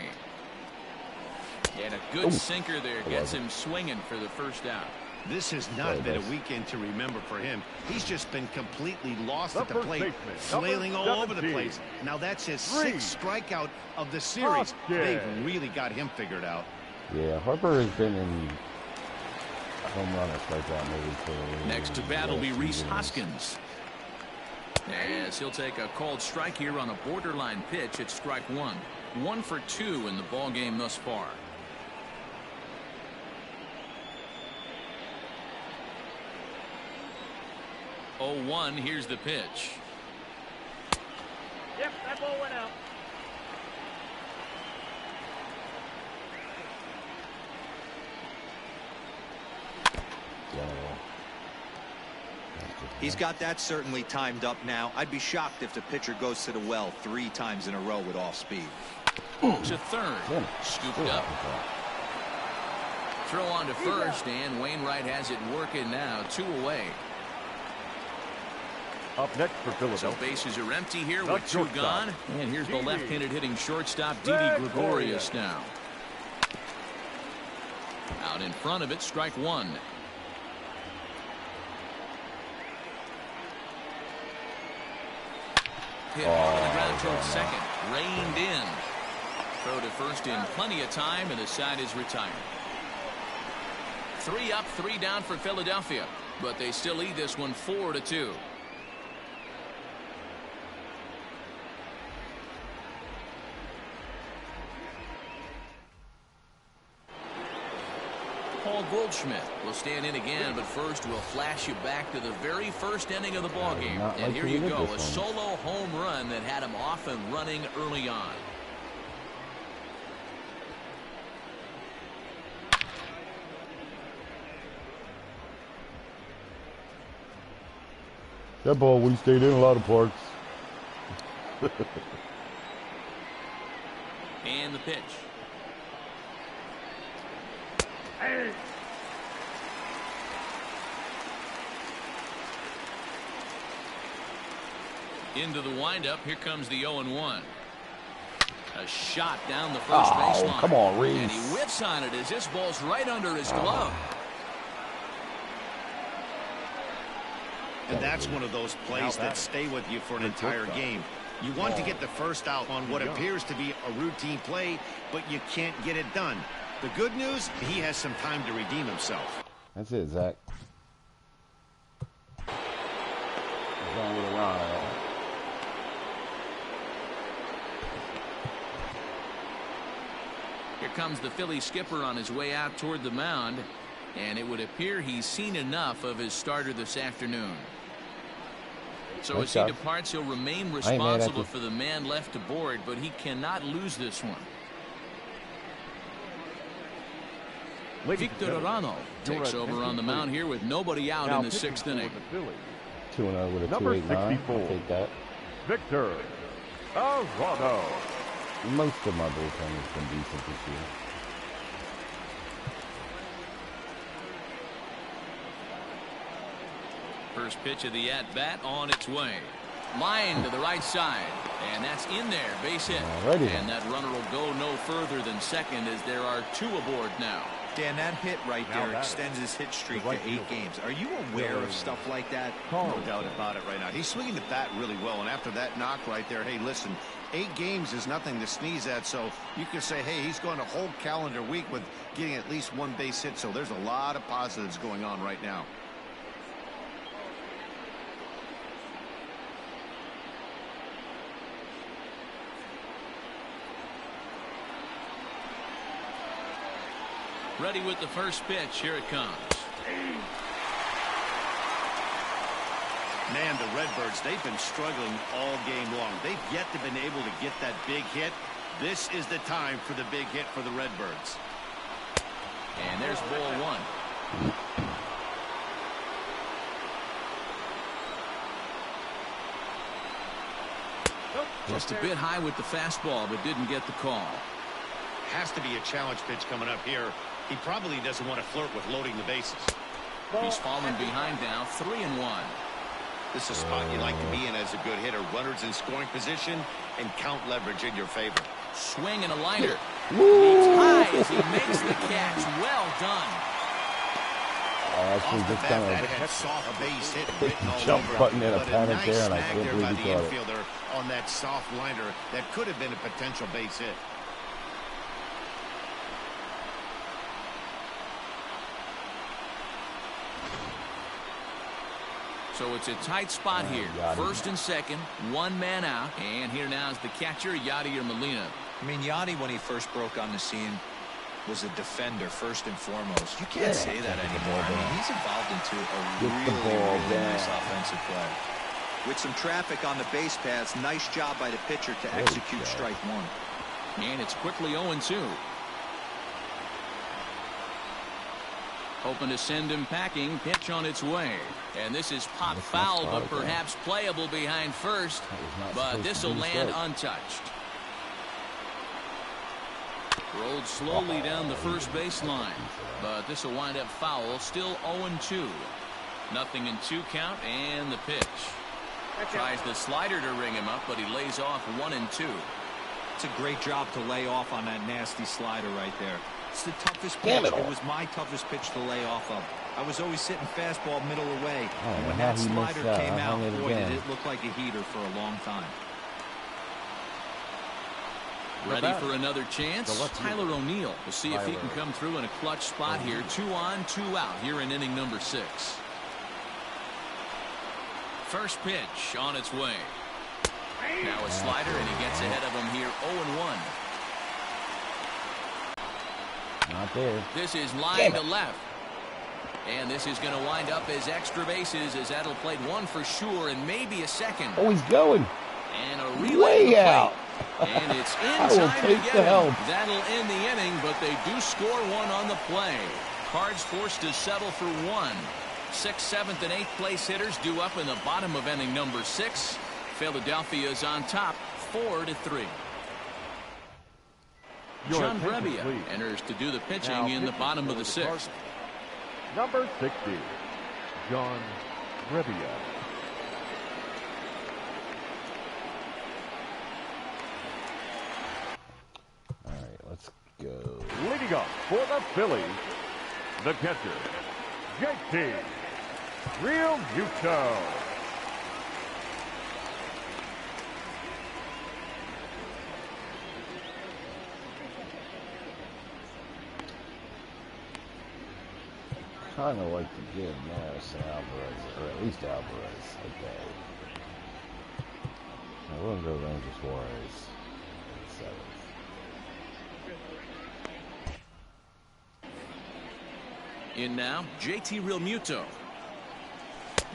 And a good sinker there gets him swinging for the first out. This has not been a weekend to remember for him. He's just been completely lost at the plate, flailing all over the place. Now that's his 6th strikeout of the series. They've really got him figured out. Yeah, Harper has been in home run or strikeout maybe for next to bat will be Reese Hoskins. As he'll take a called strike here on a borderline pitch at strike 1. 1 for 2 in the ball game thus far. Oh, 1, here's the pitch. Yep, that ball went out. He's got that certainly timed up now. I'd be shocked if the pitcher goes to the well 3 times in a row with off speed. To third. Scooped up. Throw on to first, and Wainwright has it working now. 2 away. Up next for Philadelphia. So bases are empty here with 2 gone. And here's the left-handed hitting shortstop, Didi Gregorius now. Out in front of it, strike 1. Hit hard on the ground towards second. Reined in. Throw to first in plenty of time, and the side is retired. 3 up, 3 down for Philadelphia. But they still lead this one 4-2. Paul Goldschmidt will stand in again, but first we'll flash you back to the very first inning of the ballgame. And here you go, a solo home run that had him off and running early on. That ball wouldn't stayed in a lot of parks. And the pitch. Into the windup. Here comes the 0-1. A shot down the first baseline. Come on, Reese. And he whips on it as this ball's right under his glove. And that's one of those plays that stay with you for an entire game. You want to get the first out on what appears to be a routine play, but you can't get it done. The good news, he has some time to redeem himself. That's it, Zach. He's going with a ride. Here comes the Philly skipper on his way out toward the mound, and it would appear he's seen enough of his starter this afternoon. So as he departs, he'll remain responsible for the man left to board, but he cannot lose this one. Victor Arano takes over on the mound here with nobody out in the 6th inning. 2-0 with a 2.89. I'll take that. Victor Arano. Most of my bullpen has been decent this year. First pitch of the at-bat on its way. Line to the right side. And that's in there. Base hit. Alrighty. And that runner will go no further than second as there are 2 aboard now. Dan, that hit right Now there extends his hit streak to 8 games. Are you aware of stuff like that? No doubt about it right now. He's swinging the bat really well, and after that knock right there, hey, listen, 8 games is nothing to sneeze at, so you can say, hey, he's going a whole calendar week with getting at least 1 base hit, so there's a lot of positives going on right now. Ready with the first pitch. Here it comes. Man, the Redbirds, they've been struggling all game long. They've yet to been able to get that big hit. This is the time for the big hit for the Redbirds. And there's ball 1. Just a bit high with the fastball, but didn't get the call. Has to be a challenge pitch coming up here. He probably doesn't want to flirt with loading the bases. He's fallen behind now, 3-1. This is a spot you like to be in as a good hitter. Runners in scoring position and count leverage in your favor. Swing and a liner. He's high as he makes the catch. Well done. Actually, Off the just bat, kind that of had soft base hit written all jump over button it, in a but panic nice there, and I snag can't there by believe he the caught it. infielder on that soft liner that could have been a potential base hit. So it's a tight spot here. Yadi. First and second, 1 man out. And here now is the catcher, Yadier Molina. I mean, Yadi, when he first broke on the scene, was a defender first and foremost. You can't say that anymore. I mean, he's evolved into a really nice offensive player. With some traffic on the base paths, nice job by the pitcher to execute strike 1. And it's quickly 0-2. Hoping to send him packing. Pitch on its way. And this is pop foul, but perhaps playable behind first. But this will land untouched. Rolled slowly down the first baseline. But this will wind up foul. Still 0-2. Nothing in 2 count, and the pitch. Tries the slider to ring him up, but he lays off 1-2. It's a great job to lay off on that nasty slider right there. It's the toughest pitch. It was my toughest pitch to lay off of. I was always sitting fastball middle away. And when that slider came out, boy, did it look like a heater for a long time. Ready for another chance? Tyler O'Neill. We'll see if he can come through in a clutch spot here. 2 on, 2 out here in inning number 6. First pitch on its way. Now a slider, and he gets ahead of him here. 0-1. Not there. This is line to left. And this is going to wind up as extra bases, as that'll play 1 for sure and maybe a second. Oh, he's going. And a relay way out. And it's in I will time to take get the him. help. That'll end the inning, but they do score 1 on the play. Cards forced to settle for 1. 6th, 7th, and 8th place hitters due up in the bottom of inning number 6. Philadelphia is on top, 4-3. John Brebbia enters to do the pitching in the bottom of the 6th. Number 60, John Brebbia. All right, let's go. Leading up for the Phillies, the catcher, JT Realmuto. Kind of like to give Maris and Alvarez, or at least Alvarez, a day. I will go Rangers Juarez in 7th. In now, JT Realmuto.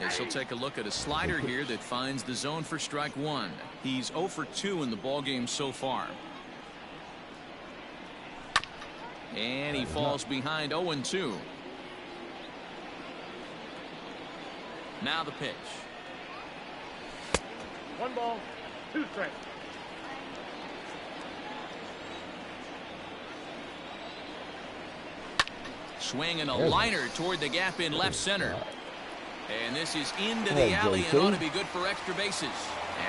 As he'll take a look at a slider here that finds the zone for strike 1. He's 0 for 2 in the ballgame so far. And he falls behind 0-2. Now the pitch. 1 ball, 2 strikes. Swing and a liner toward the gap in left center. And this is into the alley and ought to be good for extra bases.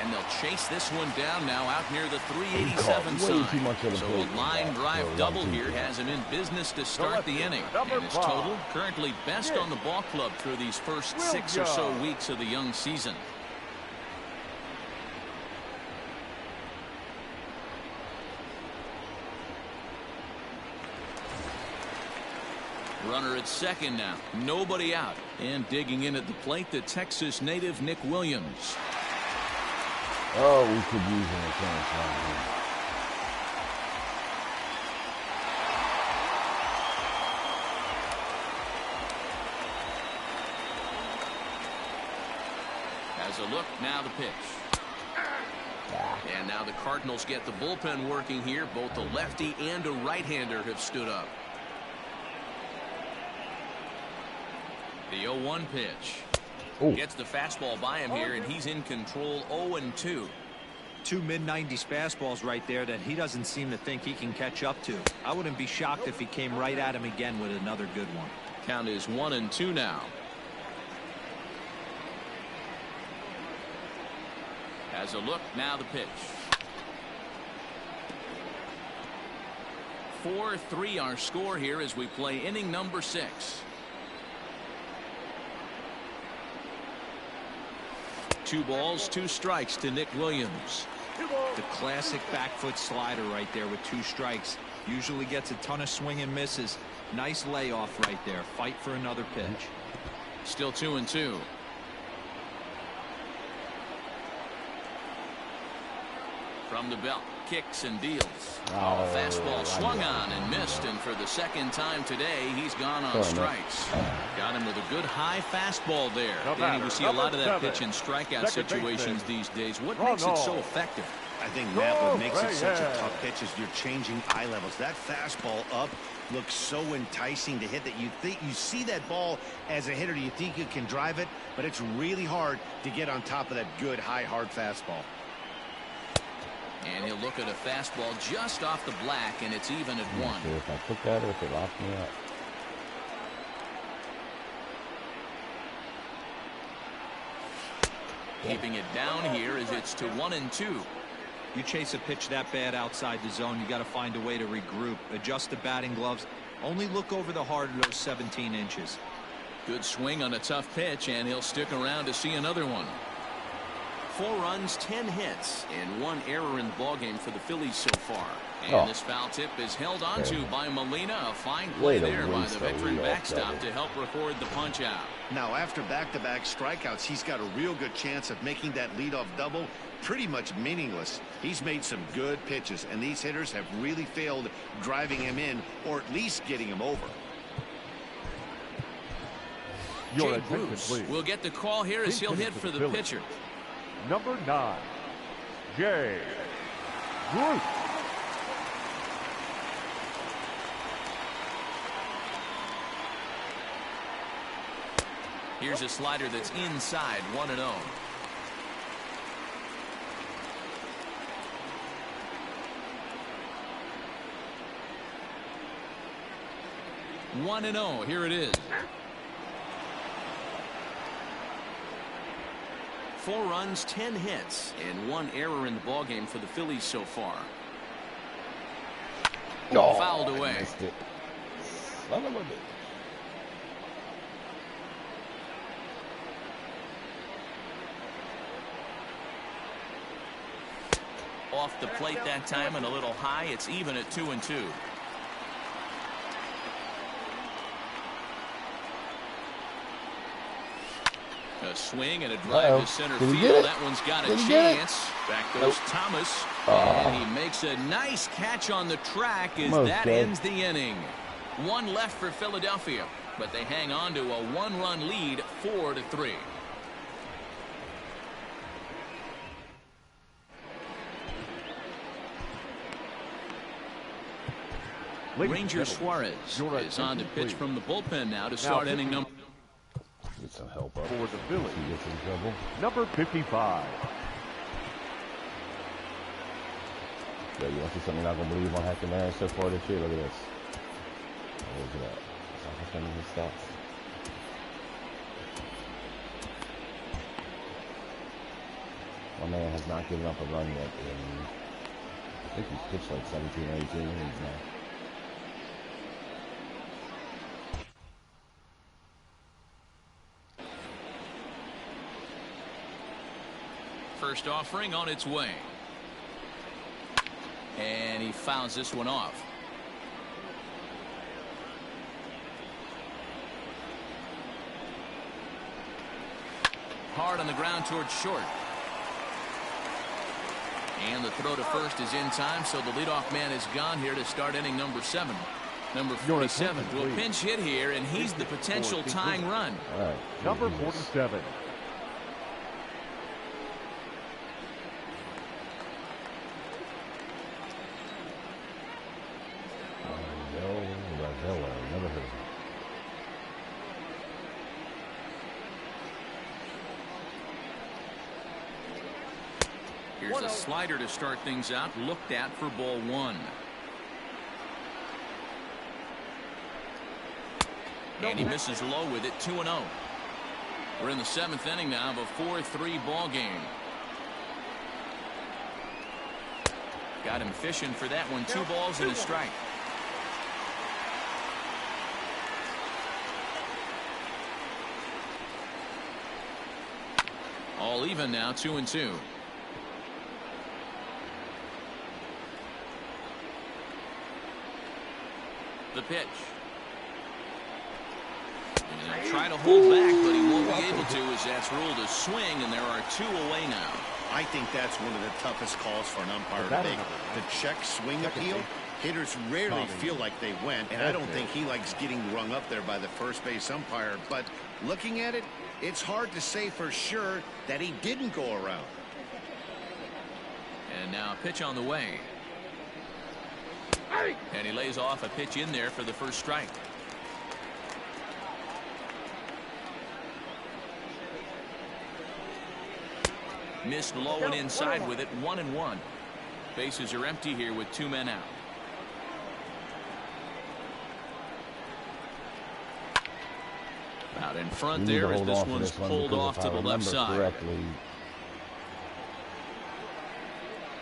And they'll chase this one down now out near the 387 sign. So a line drive double here has him in business to start the inning. And his total currently best on the ball club through these first 6 or so weeks of the young season. Runner at second now. Nobody out. And digging in at the plate, the Texas native Nick Williams. Oh, we could use an appearance right here. Has a look, now the pitch. And now the Cardinals get the bullpen working here. Both a lefty and a right-hander have stood up. The 0-1 pitch. Ooh. Gets the fastball by him here, and he's in control. 0-2. Two mid-90s fastballs right there that he doesn't seem to think he can catch up to. I wouldn't be shocked if he came right at him again with another good one. Count is 1-2 now. Has a look, now the pitch. 4-3 our score here as we play inning number 6. Two balls, 2 strikes to Nick Williams. The classic back foot slider right there with 2 strikes. Usually gets a ton of swing and misses. Nice layoff right there. Fight for another pitch. Still 2-2. From the belt, kicks and deals. Fastball swung on and missed, and for the second time today, he's gone on strikes. Got him with a good high fastball there. Danny, we see a lot of that pitch in strikeout situations these days. What makes it so effective? I think, Matt, what makes it such a tough pitch is you're changing eye levels. That fastball up looks so enticing to hit that you see that ball as a hitter, you think you can drive it, but it's really hard to get on top of that good high hard fastball. And he'll look at a fastball just off the black, and it's even at 1. Sure if I took that or if it locked me up. Keeping it down here as it's to 1-2. You chase a pitch that bad outside the zone, you got to find a way to regroup, adjust the batting gloves, only look over the heart of those 17 inches. Good swing on a tough pitch, and he'll stick around to see another one. 4 runs, 10 hits, and 1 error in the ballgame for the Phillies so far. And this foul tip is held onto by Molina. A fine play there by the veteran backstop to help record the punch out. Now, after back-to-back strikeouts, he's got a real good chance of making that leadoff double pretty much meaningless. He's made some good pitches, and these hitters have really failed driving him in or at least getting him over. Jay Bruce will get the call here as he'll hit for the pitcher. Number 9, Jay Bruce. Here's a slider that's inside, 1-0. Here it is. 4 runs, 10 hits, and 1 error in the ballgame for the Phillies so far. Fouled away. Son of a bitch. Off the plate that time and a little high. It's even at 2-2. A swing and a drive to center field. That one's got a chance. Back goes Thomas. And he makes a nice catch on the track as that ends the inning. 1 left for Philadelphia, but they hang on to a 1-run lead, 4-3. Ranger Suarez is on to pitch from the bullpen now to start inning number. Get some help up For the Phillies, he gets in trouble. number 55. Yo, you want to see something you're not gonna believe on Hacker Man so far this year? Look at this. What is that? It's not his stats. My man has not given up a run yet in, I think he's pitched like 17 or 18 innings now. First offering on its way. And he fouls this one off. Hard on the ground towards short. And the throw to first is in time, so the leadoff man is gone here to start inning number 7. Number 47 will pinch hit here, and he's the potential tying run. All right. Number 47. Never heard of him. Here's a slider to start things out, looked at for ball 1. And he misses low with it, 2-0. We're in the 7th inning now of a 4-3 ball game. Got him fishing for that one. 2 balls and a strike. All even now, 2-2. The pitch. And he'll try to hold back, but he won't be able to, as that's ruled a swing, and there are 2 away now. I think that's one of the toughest calls for an umpire to make. The check swing appeal. Hitters rarely feel like they went, and I don't think he likes getting rung up there by the first base umpire. But looking at it, it's hard to say for sure that he didn't go around. And now a pitch on the way. And he lays off a pitch in there for the first strike. Missed low and inside with it, 1-1. Bases are empty here with 2 men out. Out in front there as this one's pulled off to the left side. Correctly,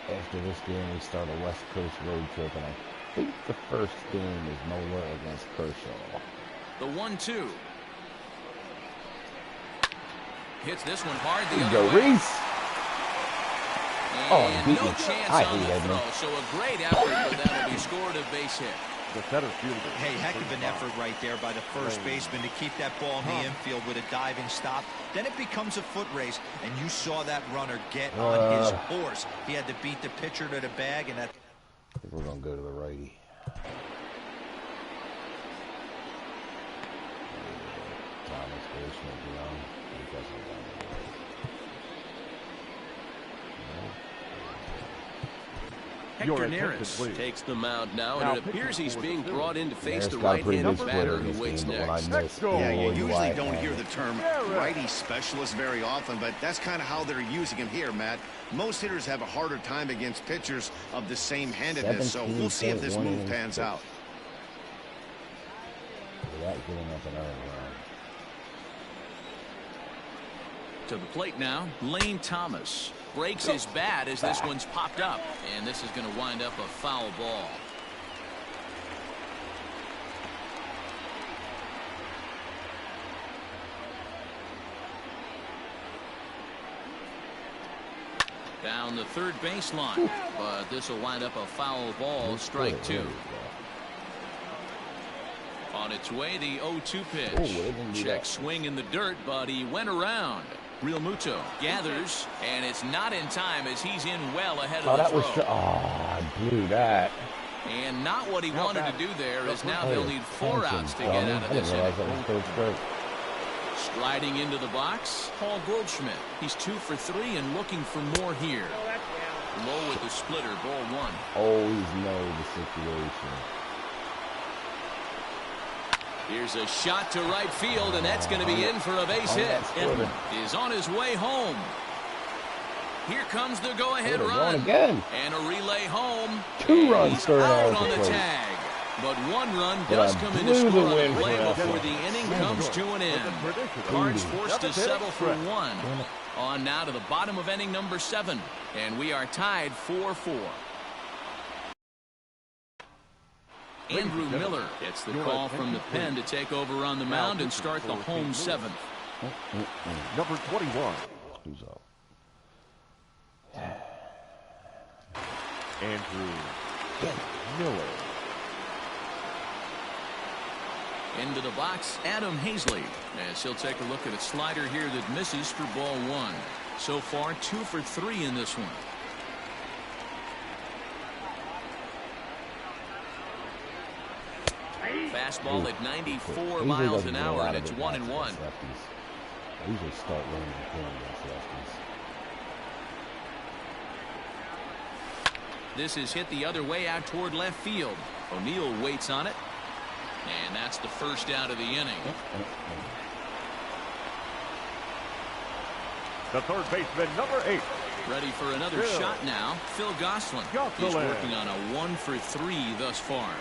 after this game, we start a West Coast road trip, and I think the first game is nowhere against Kershaw. The 1-2. Hits this one hard the There you other go, way. Reese. And no chance on the throw, so a great effort, but that'll be scored a base hit. The center fielder. Hey, heck of an effort right there by the first baseman to keep that ball in the infield with a diving stop. Then it becomes a foot race, and you saw that runner get on his horse. He had to beat the pitcher to the bag, and that. I think we're going to go to the righty. Thomas, Goldschmidt, Young. He doesn't go to the right. Hector Neris takes the mound now, and it appears he's being brought in to face the right-handed batter who waits next. Yeah, you usually don't hear the term righty specialist very often, but that's kind of how they're using him here, Matt. Most hitters have a harder time against pitchers of the same handedness, so we'll see if this move pans out. Without giving up an early To the plate now, Lane Thomas breaks his bat as this one's popped up, and this is going to wind up a foul ball. Down the third baseline, but this will wind up a foul ball, strike 2. On its way, the 0-2 pitch. Check swing in the dirt, but he went around. Real Muto gathers, and it's not in time as he's in well ahead of the throw. I blew that. And not what he wanted to do there, as now he'll need 4 outs to get out of this inning. Sliding into the box, Paul Goldschmidt. He's 2 for 3 and looking for more here. Low with the splitter, ball 1. Always know the situation. Here's a shot to right field, and that's going to be in for a base hit. Efflin is on his way home. Here comes the go-ahead run. Again. And a relay home. 2 runs out on the tag. But one run does come in to score on the play before the inning comes to an end. Cards forced to settle for one. On now to the bottom of inning number 7. And we are tied 4-4. Andrew Miller gets the call from the pen to take over on the mound and start the home 7th. Number 21. Who's up? Andrew Miller. Into the box, Adam Hazley, as he'll take a look at a slider here that misses for ball 1. So far, 2 for 3 in this one. Fastball at 94 miles an hour, and it's 1-1. I usually start running the corner against lefties. This is hit the other way out toward left field. O'Neill waits on it. And that's the first out of the inning. The third baseman, number 8. Ready for another shot now. Phil Gosselin. He's working on a 1 for 3 thus far.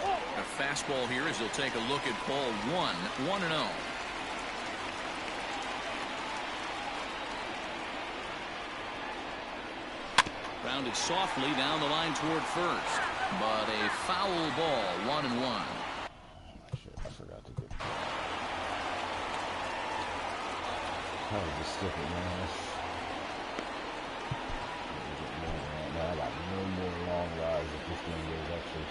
A fastball here as he'll take a look at ball 1, 1-0. Rounded softly down the line toward first, but a foul ball, 1-1. Shit, I forgot to get. Probably just stick it now. I got no more long rides if this thing goes extra.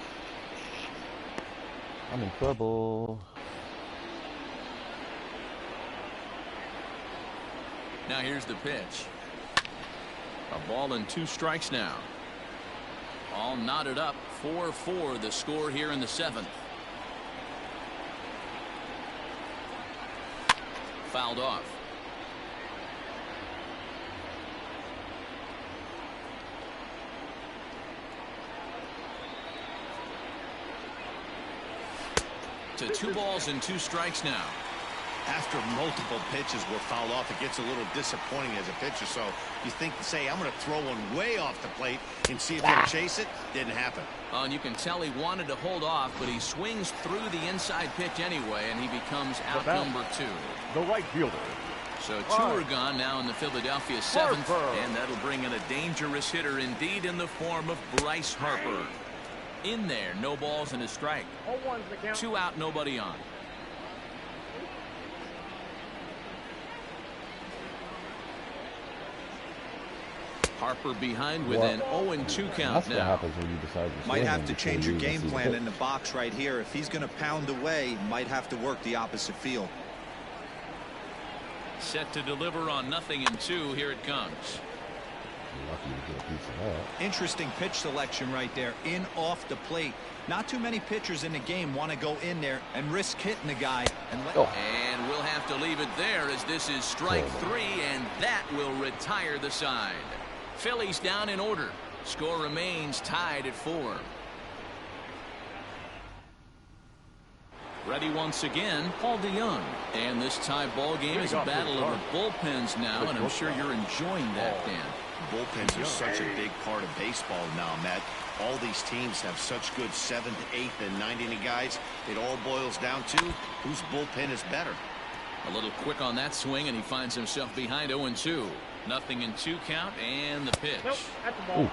I'm in trouble. Now here's the pitch. A ball and 2 strikes now. All knotted up. 4-4 the score here in the 7th. Fouled off. To 2 balls and 2 strikes now. After multiple pitches were fouled off, it gets a little disappointing as a pitcher. So you think to say, I'm going to throw one way off the plate and see if they chase it. Didn't happen. And you can tell he wanted to hold off, but he swings through the inside pitch anyway, and he becomes out number 2. The right fielder. So 2 are gone now in the Philadelphia 7th, and that'll bring in a dangerous hitter indeed in the form of Bryce Harper. In there, no balls and a strike. 2 out, nobody on. Harper behind with an 0-2 count now. What happens when you decide to might have to change your game plan in the box right here. If he's going to pound away, might have to work the opposite field. Set to deliver on 0-2. Here it comes. Lucky to get a piece of that. Interesting pitch selection right there. In off the plate. Not too many pitchers in the game want to go in there and risk hitting the guy. And we'll have to leave it there as this is strike 3, and that will retire the side. Phillies down in order. Score remains tied at 4. Ready once again, Paul DeYoung. And this tie ball game is a battle of the bullpens now, and I'm sure you're enjoying that, Dan. Bullpens are such a big part of baseball now, Matt. All these teams have such good 7th, 8th, and 9th inning guys. It all boils down to whose bullpen is better. A little quick on that swing, and he finds himself behind 0-2. 0-2 count, and the pitch. Nope, that's the ball.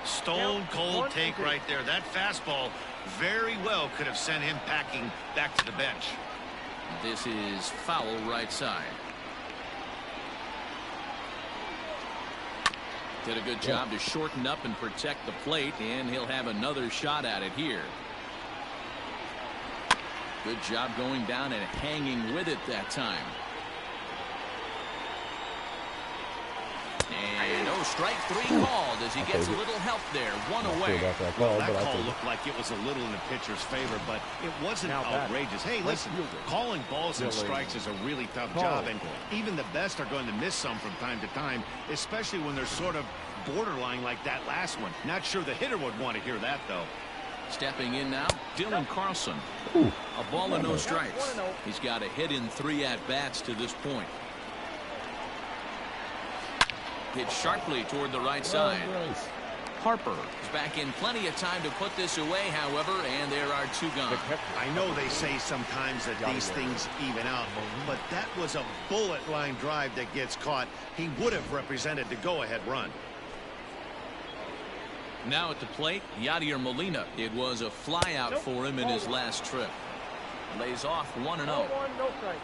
Stone cold take right there. That fastball very well could have sent him packing back to the bench. This is foul right side. Did a good job to shorten up and protect the plate, and he'll have another shot at it here. Good job going down and hanging with it that time. And strike 3 called as he gets a little help there. 1 away. Well, that call looked like it was a little in the pitcher's favor, but it wasn't outrageous. Hey, listen, calling balls and strikes is a really tough job, and even the best are going to miss some from time to time, especially when they're sort of borderline like that last one. Not sure the hitter would want to hear that, though. Stepping in now, Dylan Carlson. A ball and no strikes. He's got a hit in 3 at-bats to this point. Hit sharply toward the right side. Harper is back in plenty of time to put this away, however, and there are 2 gone. I know they say sometimes that these things even out, but that was a bullet line drive that gets caught. He would have represented the go-ahead run. Now at the plate, Yadier Molina. It was a fly out for him in his last trip. Lays off 1-0. No strike.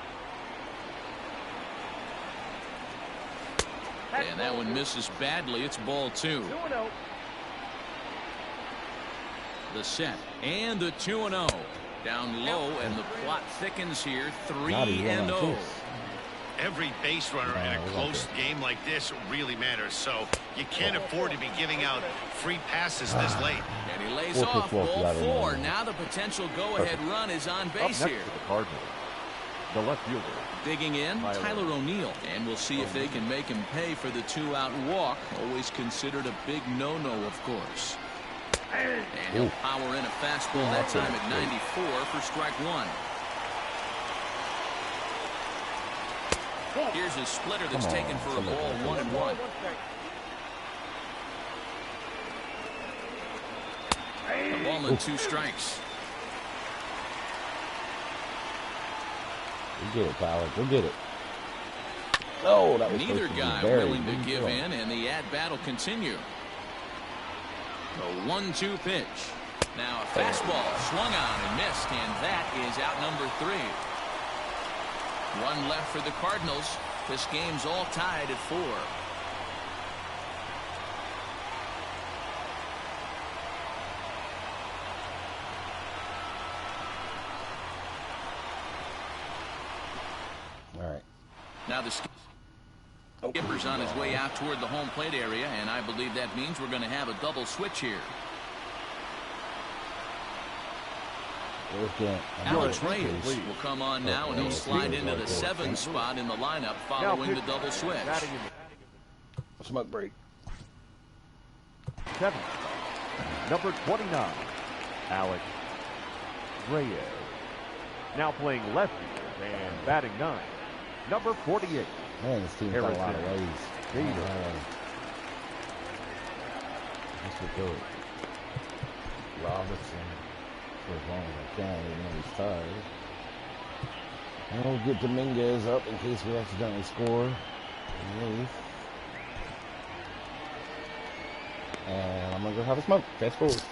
And that one misses badly. It's ball 2. 2-0. The set and the 2-0. Down low, and the plot thickens here. 3-0. Every base runner in a close game like this really matters, so you can't afford to be giving out free passes this late. And he lays off ball 4. Now the potential go-ahead run is on base here. The Cardinals, the left fielder. Digging in, Tyler O'Neill. And we'll see if they can make him pay for the 2-out walk. Always considered a big no-no, of course. And he'll power in a fastball that time at 94 for strike 1. Here's a splitter that's taken for a ball 1-1. A ball and 2 strikes. You get it, Tyler. Go get it. Oh, that was neither guy willing to give in, and the at-bat will continue. The 1-2 pitch. Now a fastball swung on and missed, and that is out number 3. One left for the Cardinals. This game's all tied at 4. All right. Now the skipper's on his way out toward the home plate area, and I believe that means we're going to have a double switch here. Alex Reyes will come on now, and he'll slide into the 7 spot in the lineup following the double switch. Smoke break. 7, number 29, Alex Reyes. Now playing left field and batting 9, number 48. Man, this team's got a lot of ways. That's what good. Robertson. For as long as I can, even though he's tired. And we'll get Dominguez up in case we accidentally score. And I'm going to go have a smoke. Fast forward.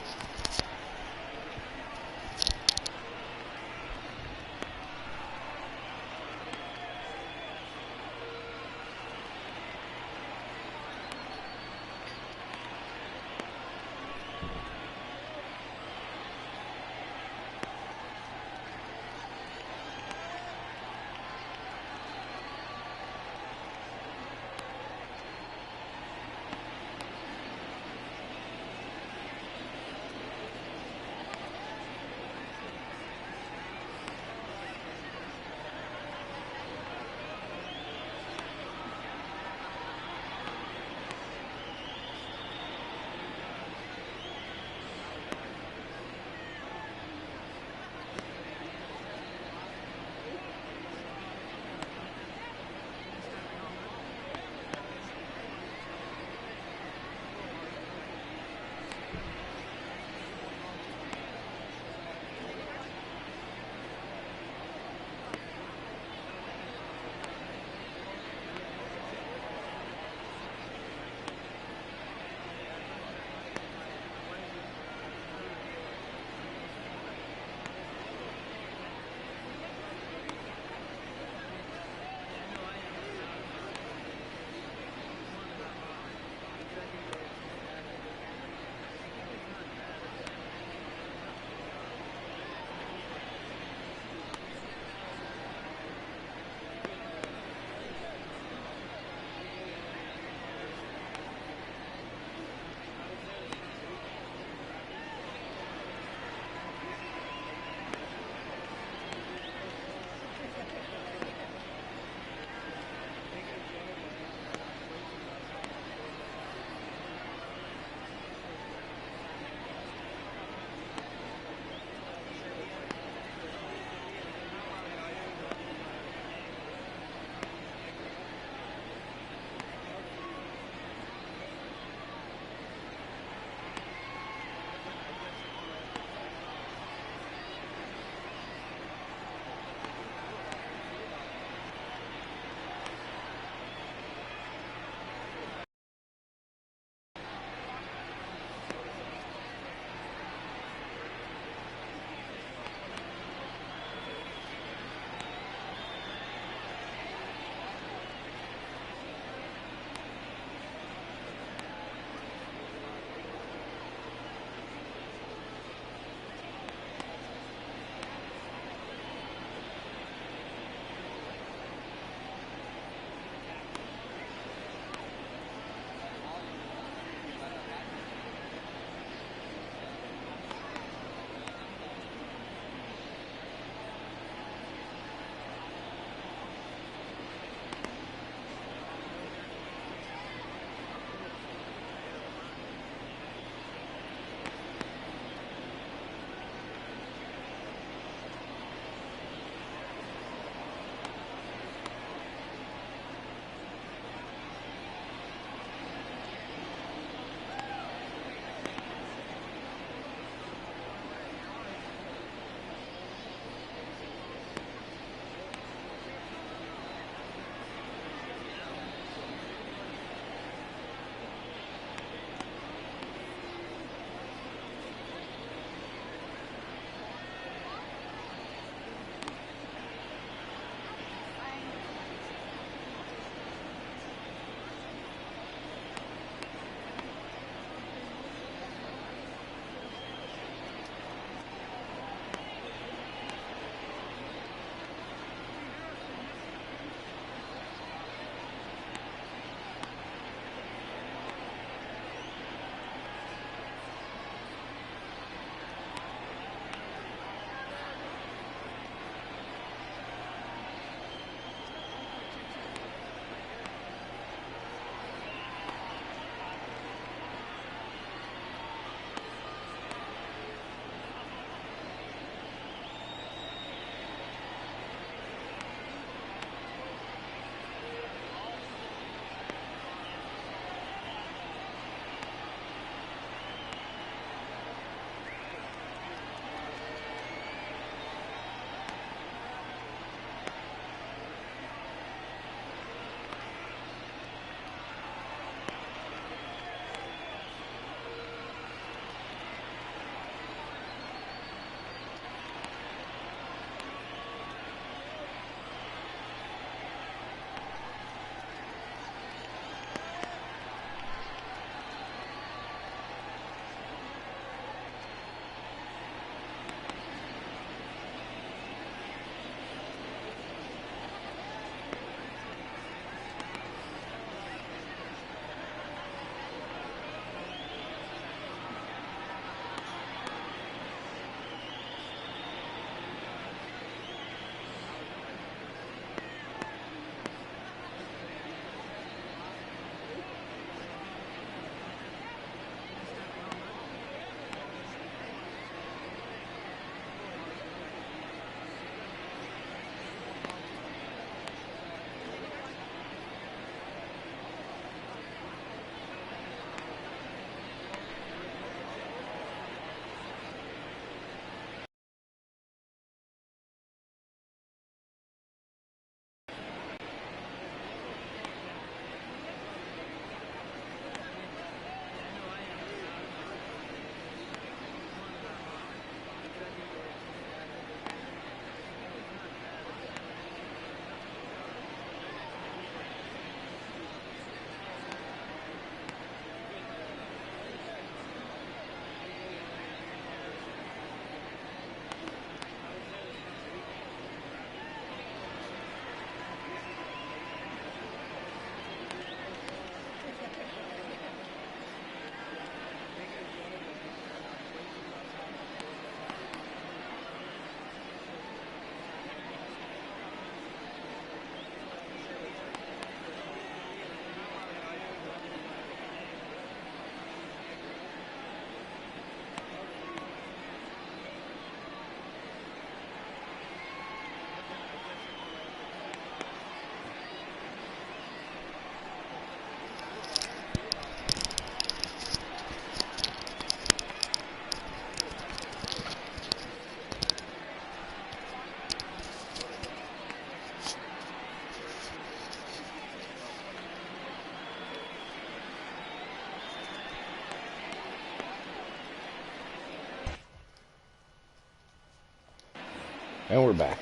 And we're back.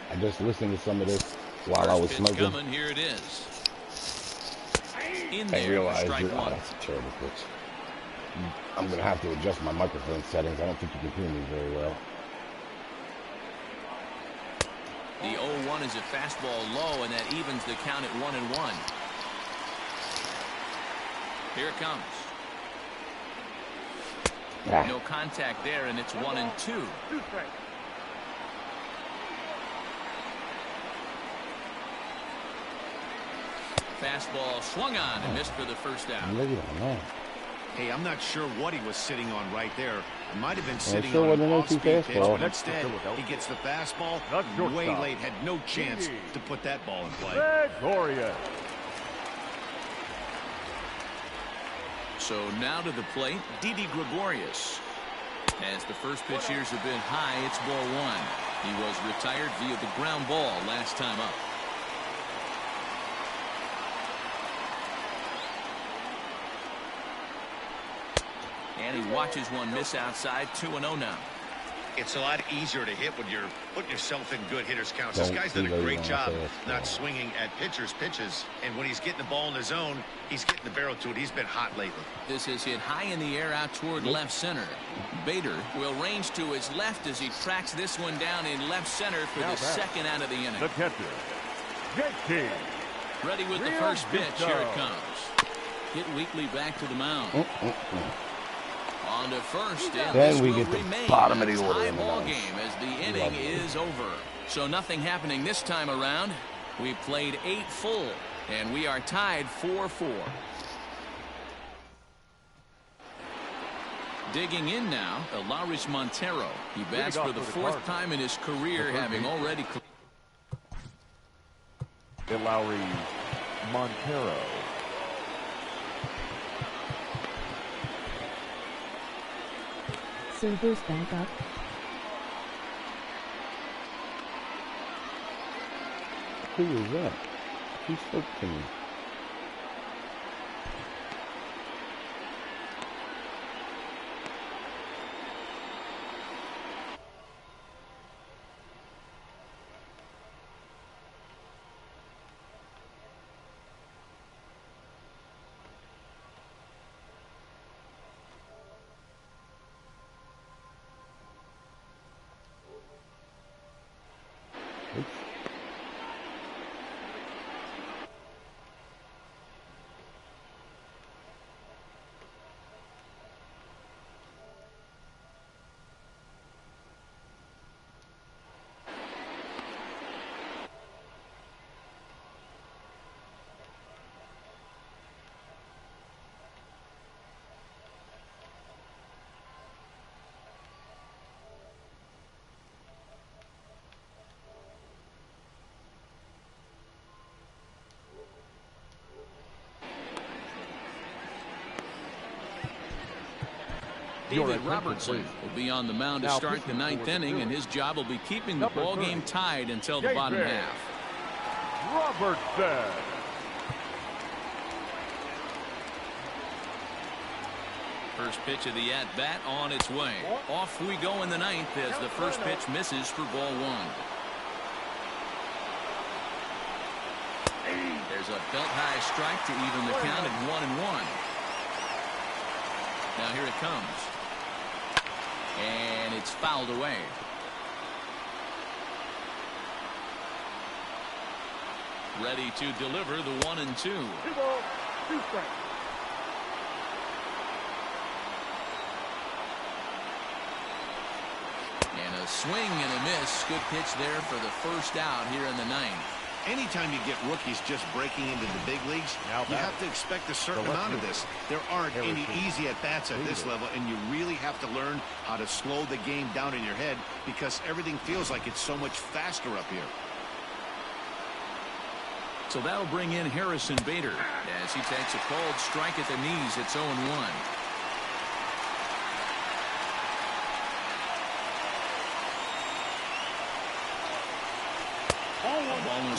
I just listened to some of this while I was smoking. Coming, here it is. I realized that, oh, that's a terrible pitch. I'm going to have to adjust my microphone settings. I don't think you can hear me very well. The 0-1 is a fastball low, and that evens the count at 1-1. Here it comes. No contact there, and it's 1-2. Fastball swung on and missed for the first out. Hey, I'm not sure what he was sitting on right there. It might have been sitting on an off-speed pitch, but instead he gets the fastball way late, had no chance to put that ball in play. So now to the plate, Didi Gregorius. As the first pitch here's a bit high, it's ball one. He was retired via the ground ball last time up. And he watches one miss outside. 2-0 now. It's a lot easier to hit when you're putting yourself in good hitters counts. This guy's done a great job not swinging at pitchers' pitches. And when he's getting the ball in his zone, he's getting the barrel to it. He's been hot lately. This is hit high in the air out toward left center. Bader will range to his left as he tracks this one down in left center for the second out of the inning. The catcher, JT. Ready with the first pitch. Here it comes. Hit weakly back to the mound. On to first, and then we get the bottom of the order in the ball game as the inning is over. So nothing happening this time around. We played 8 full, and we are tied 4-4. Digging in now, Elaris Montero. He bats for the 4th time in his career, having already. Elaris Montero. Servers back up. Who is that? Who spoke to me? David Robertson will be on the mound to start the 9th inning, and his job will be keeping the ball game tied until the bottom half. Robertson. First pitch of the at-bat on its way. Off we go in the 9th as the first pitch misses for ball one. There's a belt-high strike to even the count at 1-1. Now here it comes. And it's fouled away. Ready to deliver the 1-2. 2 balls, 2 strikes. And a swing and a miss. Good pitch there for the first out here in the 9th. Anytime you get rookies just breaking into the big leagues, you have to expect a certain amount of this. There aren't any easy at-bats at this level, and you really have to learn how to slow the game down in your head because everything feels like it's so much faster up here. So that'll bring in Harrison Bader as he takes a cold strike at the knees. It's 0-1.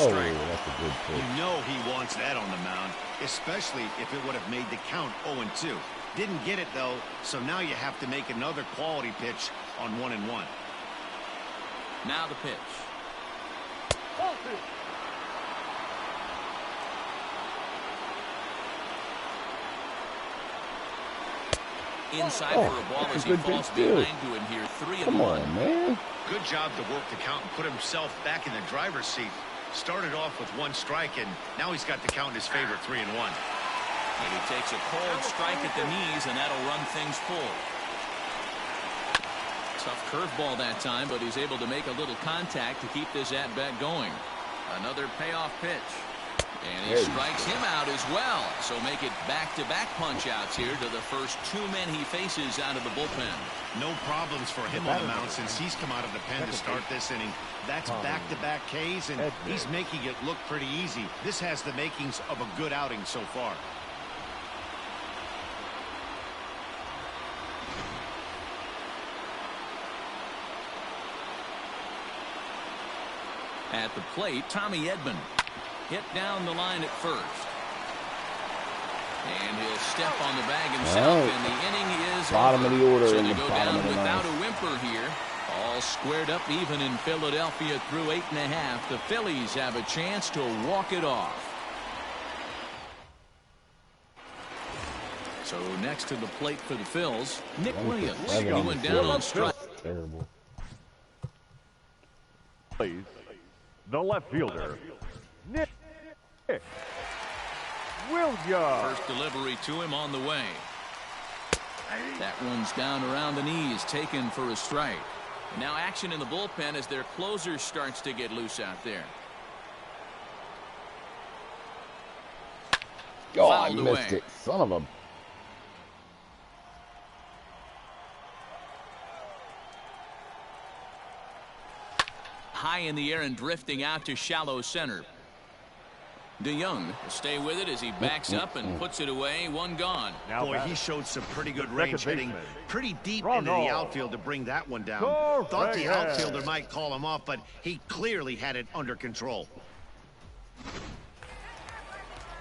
Oh, that's a good pitch. You know he wants that on the mound, especially if it would have made the count 0-2. Didn't get it, though, so now you have to make another quality pitch on 1-1. Now the pitch. Inside for a ball as he falls behind to him here. 3-1. Come on, man. Good job to work the count and put himself back in the driver's seat. Started off with 1 strike, and now he's got the count in his favor, 3-1. And he takes a cold strike at the knees, and that'll run things full. Tough curveball that time, but he's able to make a little contact to keep this at-bat going. Another payoff pitch. And he strikes him out as well. So make it back-to-back punch-outs here to the first 2 men he faces out of the bullpen. No problems for him on the mound since he's come out of the pen to start this inning. That's back-to-back Ks, and he's making it look pretty easy. This has the makings of a good outing so far. At the plate, Tommy Edman. Hit down the line at first. And he'll step on the bag himself, and the inning is bottom over. of the order. So in they the go bottom down of the without ninth. a whimper here. All squared up even in Philadelphia through 8.5. The Phillies have a chance to walk it off. So next to the plate for the Phils, Nick Williams. He went down on strike. Terrible. Plays the left fielder, Nick Williams. First delivery to him on the way. That one's down around the knees, taken for a strike. Now action in the bullpen as their closer starts to get loose out there. Oh, I Fouled missed away. it. Son of a... High in the air and drifting out to shallow center. DeYoung will stay with it as he backs up and puts it away. 1 gone. Now Boy, he showed some pretty good range, hitting pretty deep into the outfield to bring that one down. Thought the outfielder might call him off, but he clearly had it under control.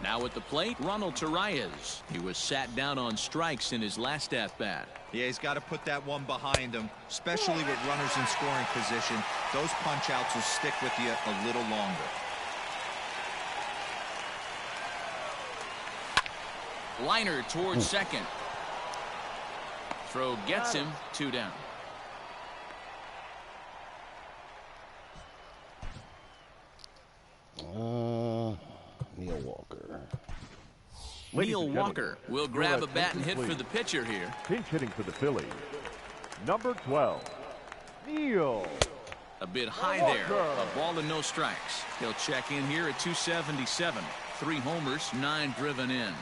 Now at the plate, Ronald Torreyes. He was sat down on strikes in his last at-bat. Yeah, he's got to put that one behind him, especially with runners in scoring position. Those punch-outs will stick with you a little longer. Liner towards second. Throw gets him. 2 down. Neil Walker. Neil Walker will grab a bat and hit for the pitcher here. Pinch hitting for the Phillies, number 12, Neil. A bit high there. A ball and no strikes. He'll check in here at 277. 3 homers, 9 driven in.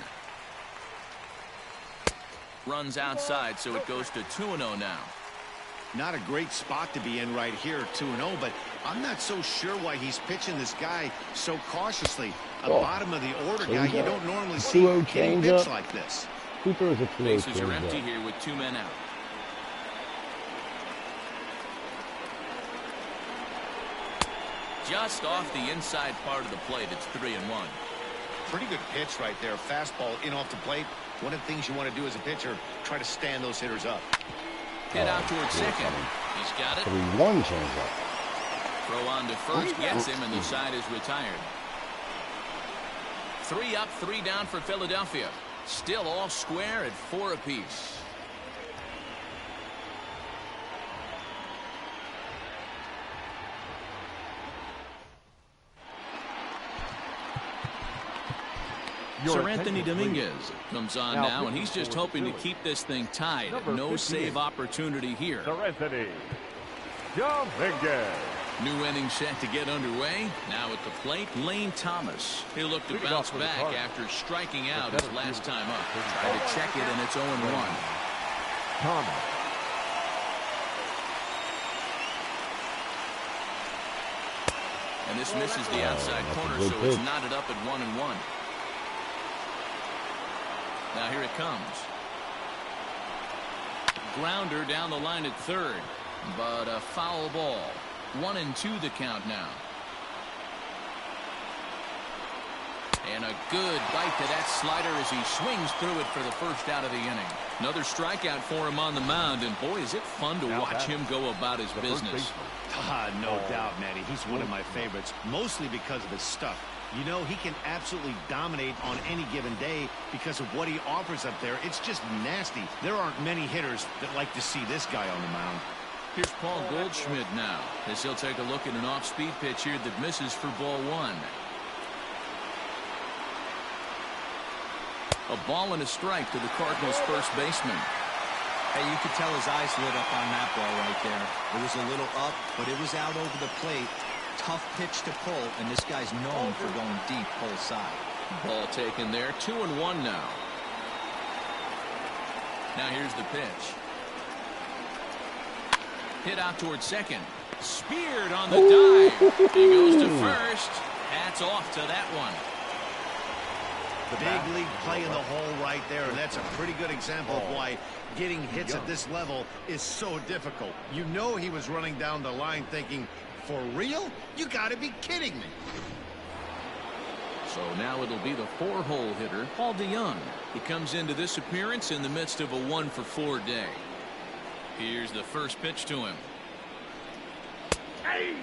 Runs outside, so it goes to 2-0 now. Not a great spot to be in right here, 2-0, but I'm not so sure why he's pitching this guy so cautiously. A bottom of the order guy you don't normally see hitting pitch like this. Who throws a 2-0 Bases are change empty up? here with 2 men out. Just off the inside part of the plate, it's 3-1. Pretty good pitch right there. Fastball in off the plate. One of the things you want to do as a pitcher, try to stand those hitters up. Hit out towards second. He's got it. 3-1 change up. Throw on to first gets him, and the side is retired. 3 up, 3 down for Philadelphia. Still all square at 4 apiece. Sir Anthony Dominguez comes on now, and he's just hoping to keep this thing tied. No save opportunity here. Sir Anthony Dominguez. New inning set to get underway. Now at the plate, Lane Thomas. He'll look to bounce back after striking out his last time up. Try to check it, and it's 0-1. Thomas. And this misses the outside corner, so it's knotted up at 1-1. Now here it comes. Grounder down the line at third, but a foul ball. 1-2 the count now. And a good bite to that slider as he swings through it for the first out of the inning. Another strikeout for him on the mound, and boy, is it fun to watch him go about his business. No doubt, Manny. He's one of my favorites, mostly because of his stuff. You know, he can absolutely dominate on any given day because of what he offers up there. It's just nasty. There aren't many hitters that like to see this guy on the mound. Here's Paul Goldschmidt now, as he'll take a look at an off-speed pitch here that misses for ball one. A ball and a strike to the Cardinals' first baseman. Hey, you could tell his eyes lit up on that ball right there. It was a little up, but it was out over the plate. Tough pitch to pull, and this guy's known for going deep pull side. Ball taken there, 2-1 now. Now here's the pitch. Hit out towards second. Speared on the dive. He goes to first. Hats off to that one. Big league play in the hole right there. And that's a pretty good example of why getting hits at this level is so difficult. You know he was running down the line thinking, for real? You got to be kidding me. So now it'll be the 4-hole hitter, Paul DeYoung. He comes into this appearance in the midst of a 1-for-4 day. Here's the first pitch to him. Hey!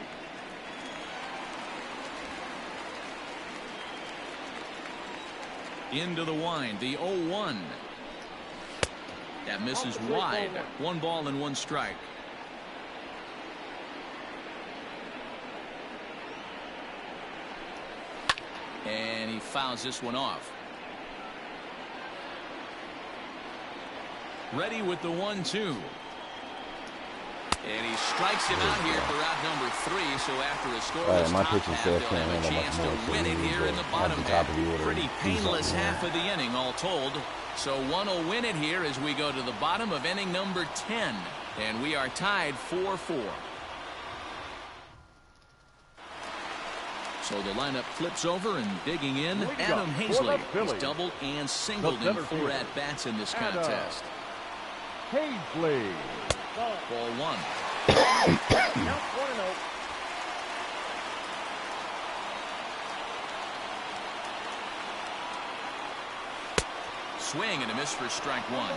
Into the wind, the 0-1. That misses wide. 1 ball and 1 strike. And he fouls this one off. Ready with the 1-2. And he strikes him out here for out number 3. So after a scoreless top half, they'll have a chance to win it here in the bottom half. Pretty painless half of the inning, all told. So one will win it here as we go to the bottom of inning number 10. And we are tied 4-4. So the lineup flips over and digging in. Adam Hazley has doubled and singled in 4 at-bats in this contest. Hazley. Ball 1. Count 1-0. Swing and a miss for strike 1.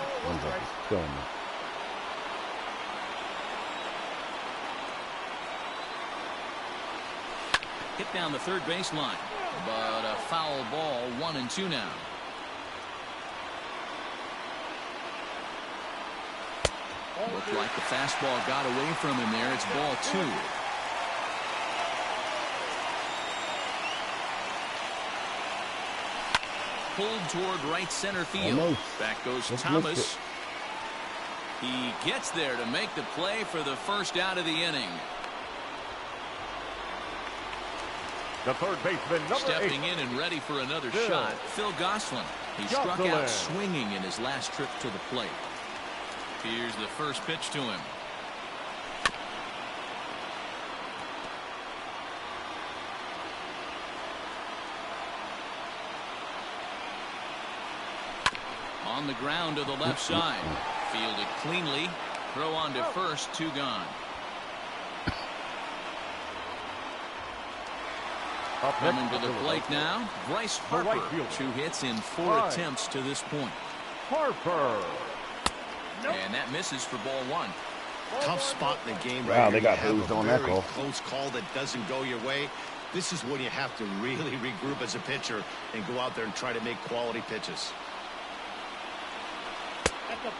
Hit down the third base line, but a foul ball. 1-2 now. Looked like the fastball got away from him there. It's ball 2. Pulled toward right center field. Back goes Thomas. He gets there to make the play for the first out of the inning. The third baseman, number 8. Stepping in and ready for another shot, Phil Gosselin. He struck out swinging in his last trip to the plate. Here's the first pitch to him. On the ground to the left side. Fielded cleanly. Throw on to first. 2 gone. Coming to the plate now, Bryce Harper. 2 hits in 4 attempts to this point. Harper. And that misses for ball 1. Tough spot in the game. Wow, right they here. got hosed on that call. Close call that doesn't go your way. This is when you have to really regroup as a pitcher and go out there and try to make quality pitches.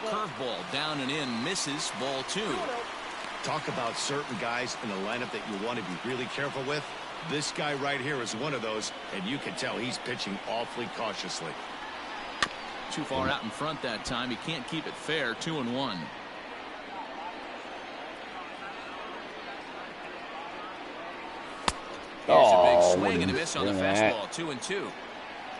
Curveball down and in, misses. Ball 2. Talk about certain guys in the lineup that you want to be really careful with. This guy right here is one of those, and you can tell he's pitching awfully cautiously. Too far out in front that time. He can't keep it fair. 2-1. Here's a big swing and a miss on the fastball. 2-2.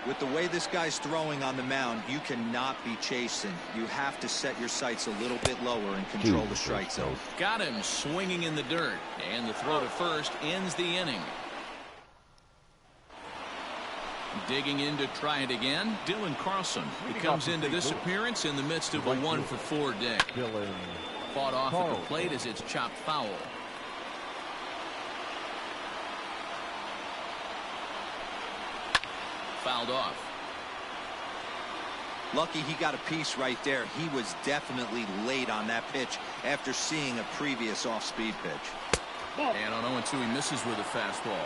With the way this guy's throwing on the mound, you cannot be chasing. You have to set your sights a little bit lower and control the strike zone. Got him swinging in the dirt. And the throw to first ends the inning. Digging in to try it again, Dylan Carlson. He comes into this appearance in the midst of a 1-for-4 day. Fought off at the plate as it's chopped foul. fouled off. Lucky he got a piece right there. He was definitely late on that pitch after seeing a previous off-speed pitch. And on 0-2, he misses with a fastball.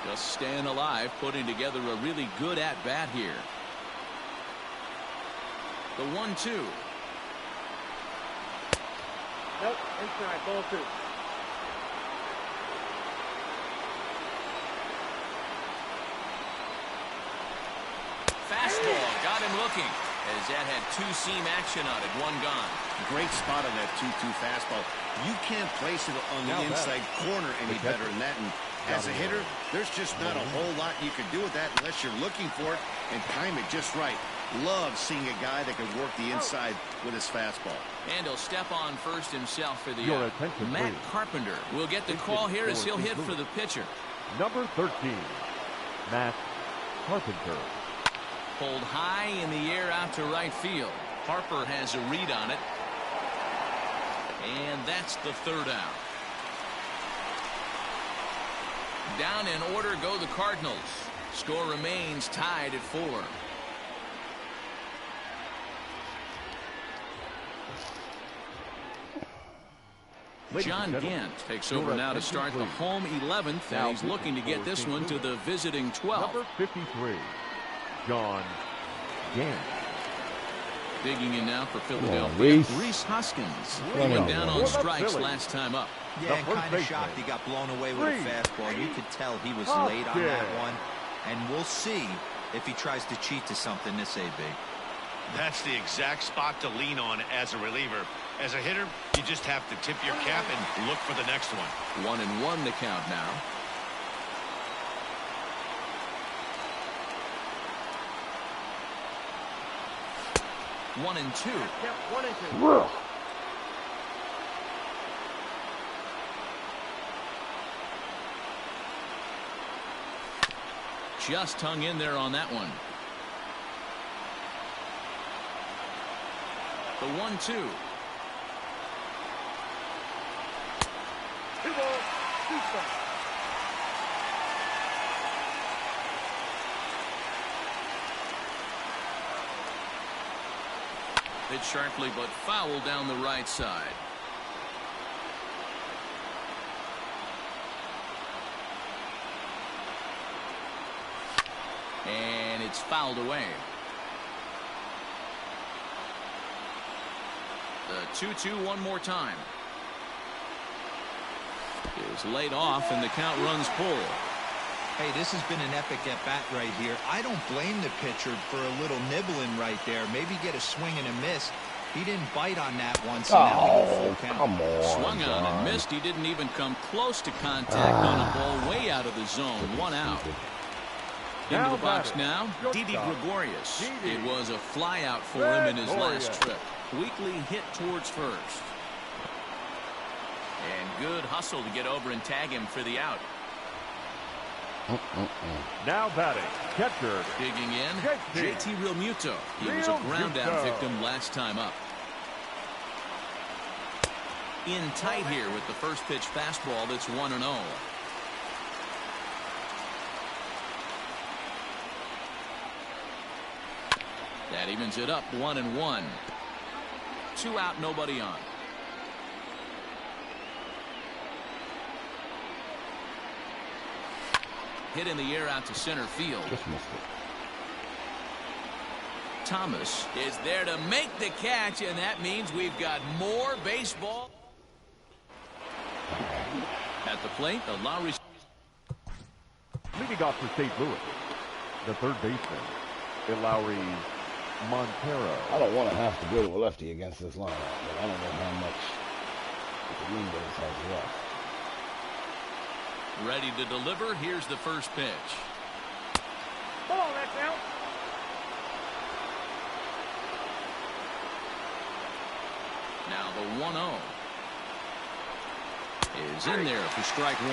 Just staying alive, putting together a really good at-bat here. The 1-2. Nope, inside, ball 2. Fastball, got him looking, as that had two-seam action on it, one gone. Great spot on that 2-2 fastball. You can't place it on the inside corner any better than that. And as a hitter, there's just not a whole lot you can do with that unless you're looking for it and time it just right. Love seeing a guy that can work the inside with his fastball. And he'll step on first himself for the Your attention, Matt please. Carpenter will get the call here as he'll hit for the pitcher. Number 13, Matt Carpenter. Pulled high in the air out to right field. Harper has a read on it. And that's the third out. Down in order go the Cardinals. Score remains tied at 4. John Gant takes over now to start the home 11th, and he's looking to get this one to the visiting 12th. Number 53, John Gant. Digging in now for Philadelphia, Reese Hoskins. He went down on strikes Philly. last time up. Yeah, and kind of shocked he got blown away with a fastball. You could tell he was late on that one. And we'll see if he tries to cheat to something this AB. That's the exact spot to lean on as a reliever. As a hitter, you just have to tip your cap and look for the next one. 1-1 the count now. One and two. Yep, 1 and 2. Just hung in there on that one. The 1-2. 2 balls, 2 strikes. Hit sharply but foul down the right side. And it's fouled away. The 2-2 one more time. Is laid off and the count runs full. Hey, this has been an epic at-bat right here. I don't blame the pitcher for a little nibbling right there. Maybe get a swing and a miss. He didn't bite on that one, so now we get full count. Come on, Swung John. on and missed. He didn't even come close to contact on a ball way out of the zone. 1 out. Into the box now, Didi Gregorius. It was a flyout for him in his last trip. Weakly hit towards first. And good hustle to get over and tag him for the out. Now batting, catcher. Digging in, JT Realmuto. He was a ground out victim last time up. In tight here with the first pitch fastball that's 1-0. That evens it up 1-1. 2 out, nobody on. Hit in the air out to center field. Just missed it. Thomas is there to make the catch, and that means we've got more baseball. At the plate, the Lowry. Leading off for St. Louis, the third baseman, Lowry Montero. I don't want to have to go to a lefty against this lineup, but I don't know how much the Windows has left. Ready to deliver. Here's the first pitch. Ball, that's out. Now the 1-0 is in there for strike 1.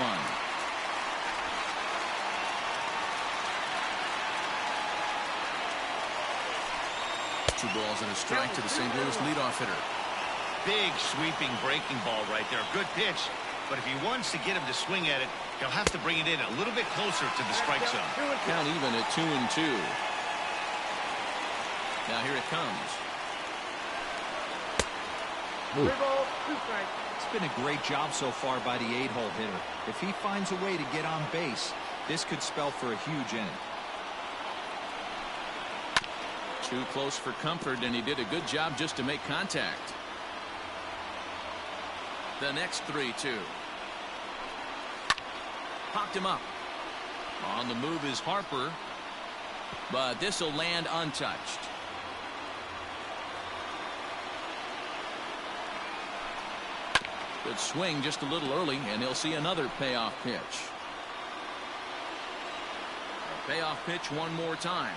Two balls and a strike to the St. Louis leadoff hitter. big sweeping breaking ball right there. Good pitch. But if he wants to get him to swing at it, he'll have to bring it in a little bit closer to the strike zone. Count even at 2-2. Now here it comes. It's been a great job so far by the 8-hole hitter. If he finds a way to get on base, this could spell for a huge inning. Too close for comfort, and he did a good job just to make contact. The next 3-2. Popped him up. On the move is Harper, but this will land untouched. Good swing just a little early, and he'll see another payoff pitch. A payoff pitch one more time.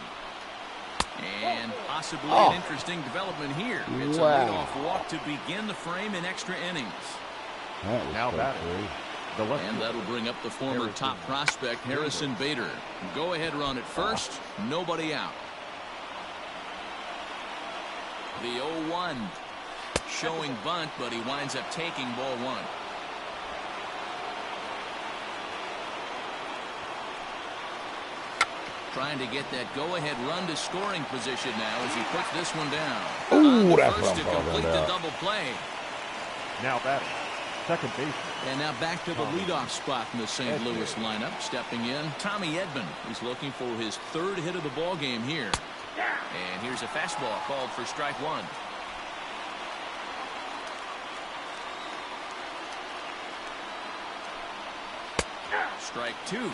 And possibly an interesting development here. It's a leadoff walk to begin the frame in extra innings. Now batting. And that'll bring up the former top prospect, Harrison Bader. Go ahead run at first. Nobody out. The 0-1. Showing bunt, but he winds up taking ball one. Trying to get that go-ahead run to scoring position now as he puts this one down. Ooh, that's what first I'm to talking complete about. the double play. Now batting. Second baseman. And now back to the leadoff spot in the St. Louis lineup. Stepping in, Tommy Edman. He's looking for his third hit of the ball game here. And here's a fastball called for strike one. Strike two.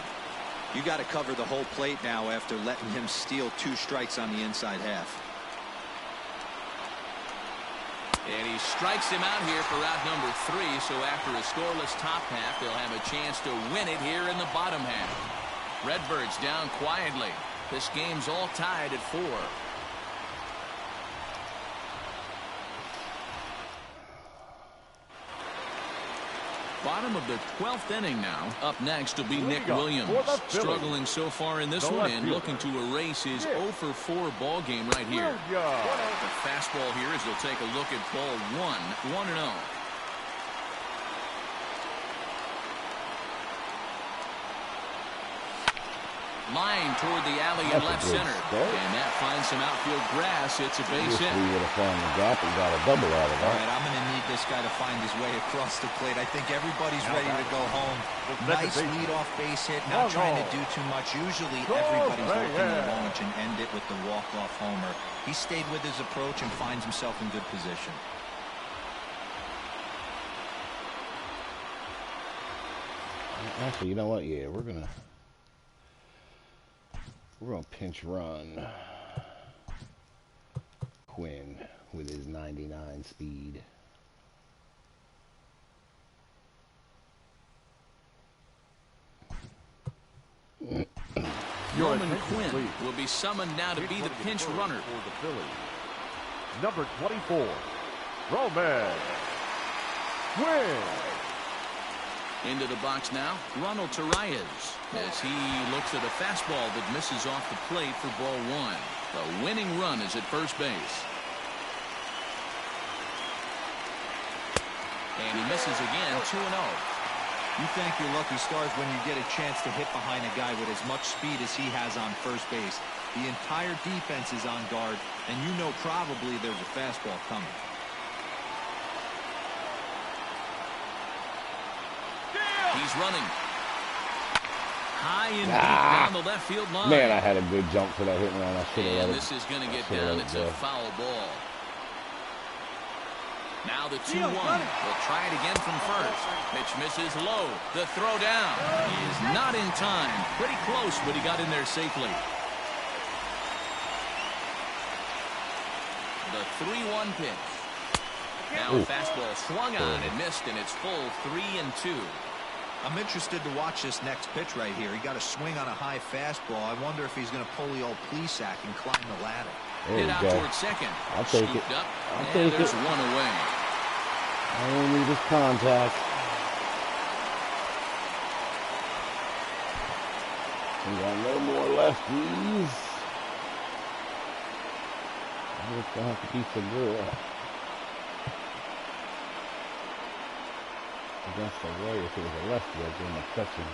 You got to cover the whole plate now after letting him steal 2 strikes on the inside half. And he strikes him out here for out number 3. So after a scoreless top half, they'll have a chance to win it here in the bottom half. Redbirds down quietly. This game's all tied at 4. Bottom of the 12th inning now. Up next will be Nick Williams. Struggling so far in this one and looking to erase his 0-for-4 ball game right here. The fastball here as he'll take a look at ball 1. 1-0. Line toward the alley in left center. And that finds some outfield grass. It's a base hit. We would have found the gap and got a double out of All that. right, I'm going to need this guy to find his way across the plate. I think everybody's ready to go home. Nice leadoff base hit, not trying to do too much. Usually everybody's hoping to launch and end it with the walk-off homer. He stayed with his approach and finds himself in good position. Actually, you know what? Yeah, we're gonna pinch run Quinn with his 99 speed. Roman Quinn will be summoned now to be the pinch runner for the Phillies. Number 24, Roman Quinn. Into the box now, Ronald Torreyes, as he looks at a fastball that misses off the plate for ball 1. The winning run is at first base. And he misses again, 2-0. You thank your lucky stars when you get a chance to hit behind a guy with as much speed as he has on first base. The entire defense is on guard, and you know probably there's a fastball coming. He's running. High and deep down the left field line. Man, I had a good jump for that hit and run. I should have let it. And this is going to get down. It's a foul ball. Now the 2-1. We'll try it again from first. Pitch misses low. The throw down is not in time. Pretty close, but he got in there safely. The 3-1 pitch. Now a fastball swung on and missed, and it's full 3-2. I'm interested to watch this next pitch right here. He got a swing on a high fastball. I wonder if he's going to pull the old Plesac and climb the ladder. Hit out towards second. I'll take it. Up, I'll and take there's it. one away. I only need this contact. We got no more lefties. I guess I have to be some good. Against the way, if it was a lefty, I'd give him a touching.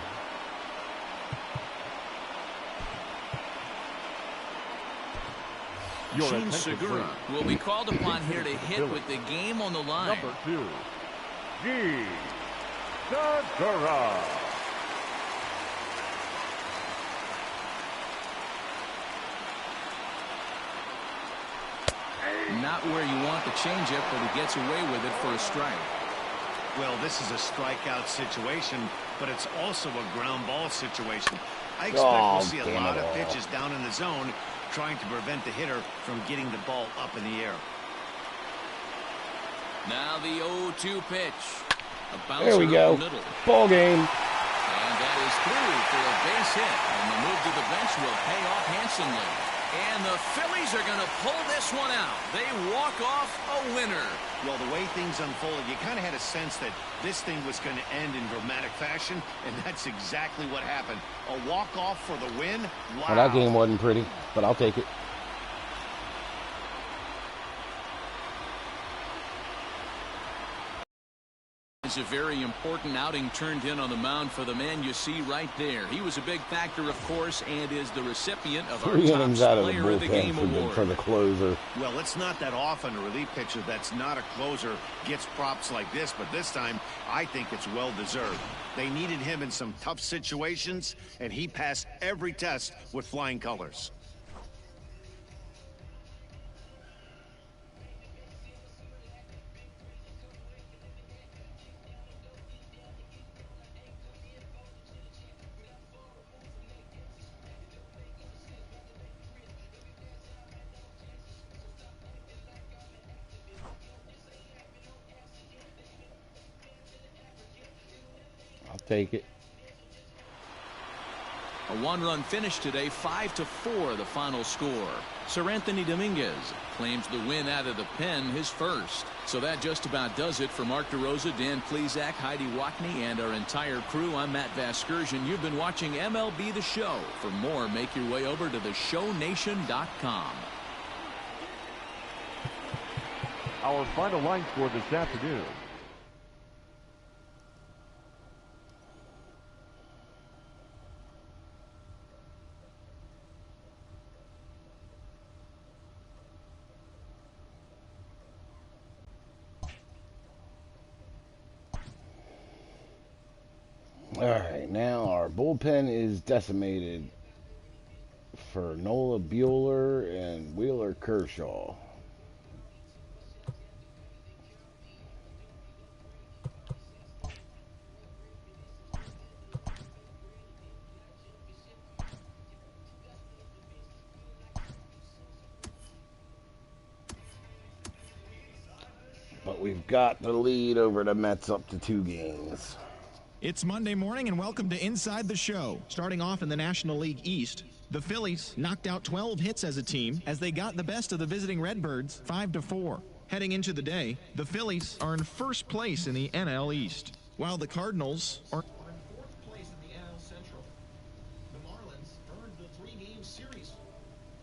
Gene Segura will be called upon here to hit with the game on the line. Number 2, Gene Segura. Not where you want the changeup, but he gets away with it for a strike. Well, this is a strikeout situation, but it's also a ground ball situation. I expect we'll see a lot of pitches down in the zone trying to prevent the hitter from getting the ball up in the air. Now the 0-2 pitch. A bouncer there we go. Up the middle. Ball game. And that is through for a base hit. And the move to the bench will pay off handsomely. And the Phillies are going to pull this one out. They walk off a winner. Well, the way things unfolded, you kind of had a sense that this thing was going to end in dramatic fashion, and that's exactly what happened. A walk-off for the win? Wow. Well, that game wasn't pretty, but I'll take it. It's a very important outing turned in on the mound for the man you see right there. He was a big factor, of course, and is the recipient of our 3 innings top out of the player of the game bullpen for the closer. Well, it's not that often a relief pitcher that's not a closer gets props like this, but this time I think it's well-deserved. They needed him in some tough situations, and he passed every test with flying colors. Take it. A 1-run finish today, 5-4 the final score. Sir Anthony Dominguez claims the win out of the pen, his first. So that just about does it for Mark DeRosa, Dan Plesac, Heidi Wackney, and our entire crew. I'm Matt Vasgersian. You've been watching MLB The Show. For more, make your way over to theshownation.com. Our final line score this afternoon. All right, now our bullpen is decimated for Nola Bueller and Wheeler Kershaw. But we've got the lead over the Mets up to 2 games. It's Monday morning and welcome to Inside the Show. Starting off in the National League East, the Phillies knocked out 12 hits as a team as they got the best of the visiting Redbirds 5-4. Heading into the day, the Phillies are in first place in the NL East, while the Cardinals are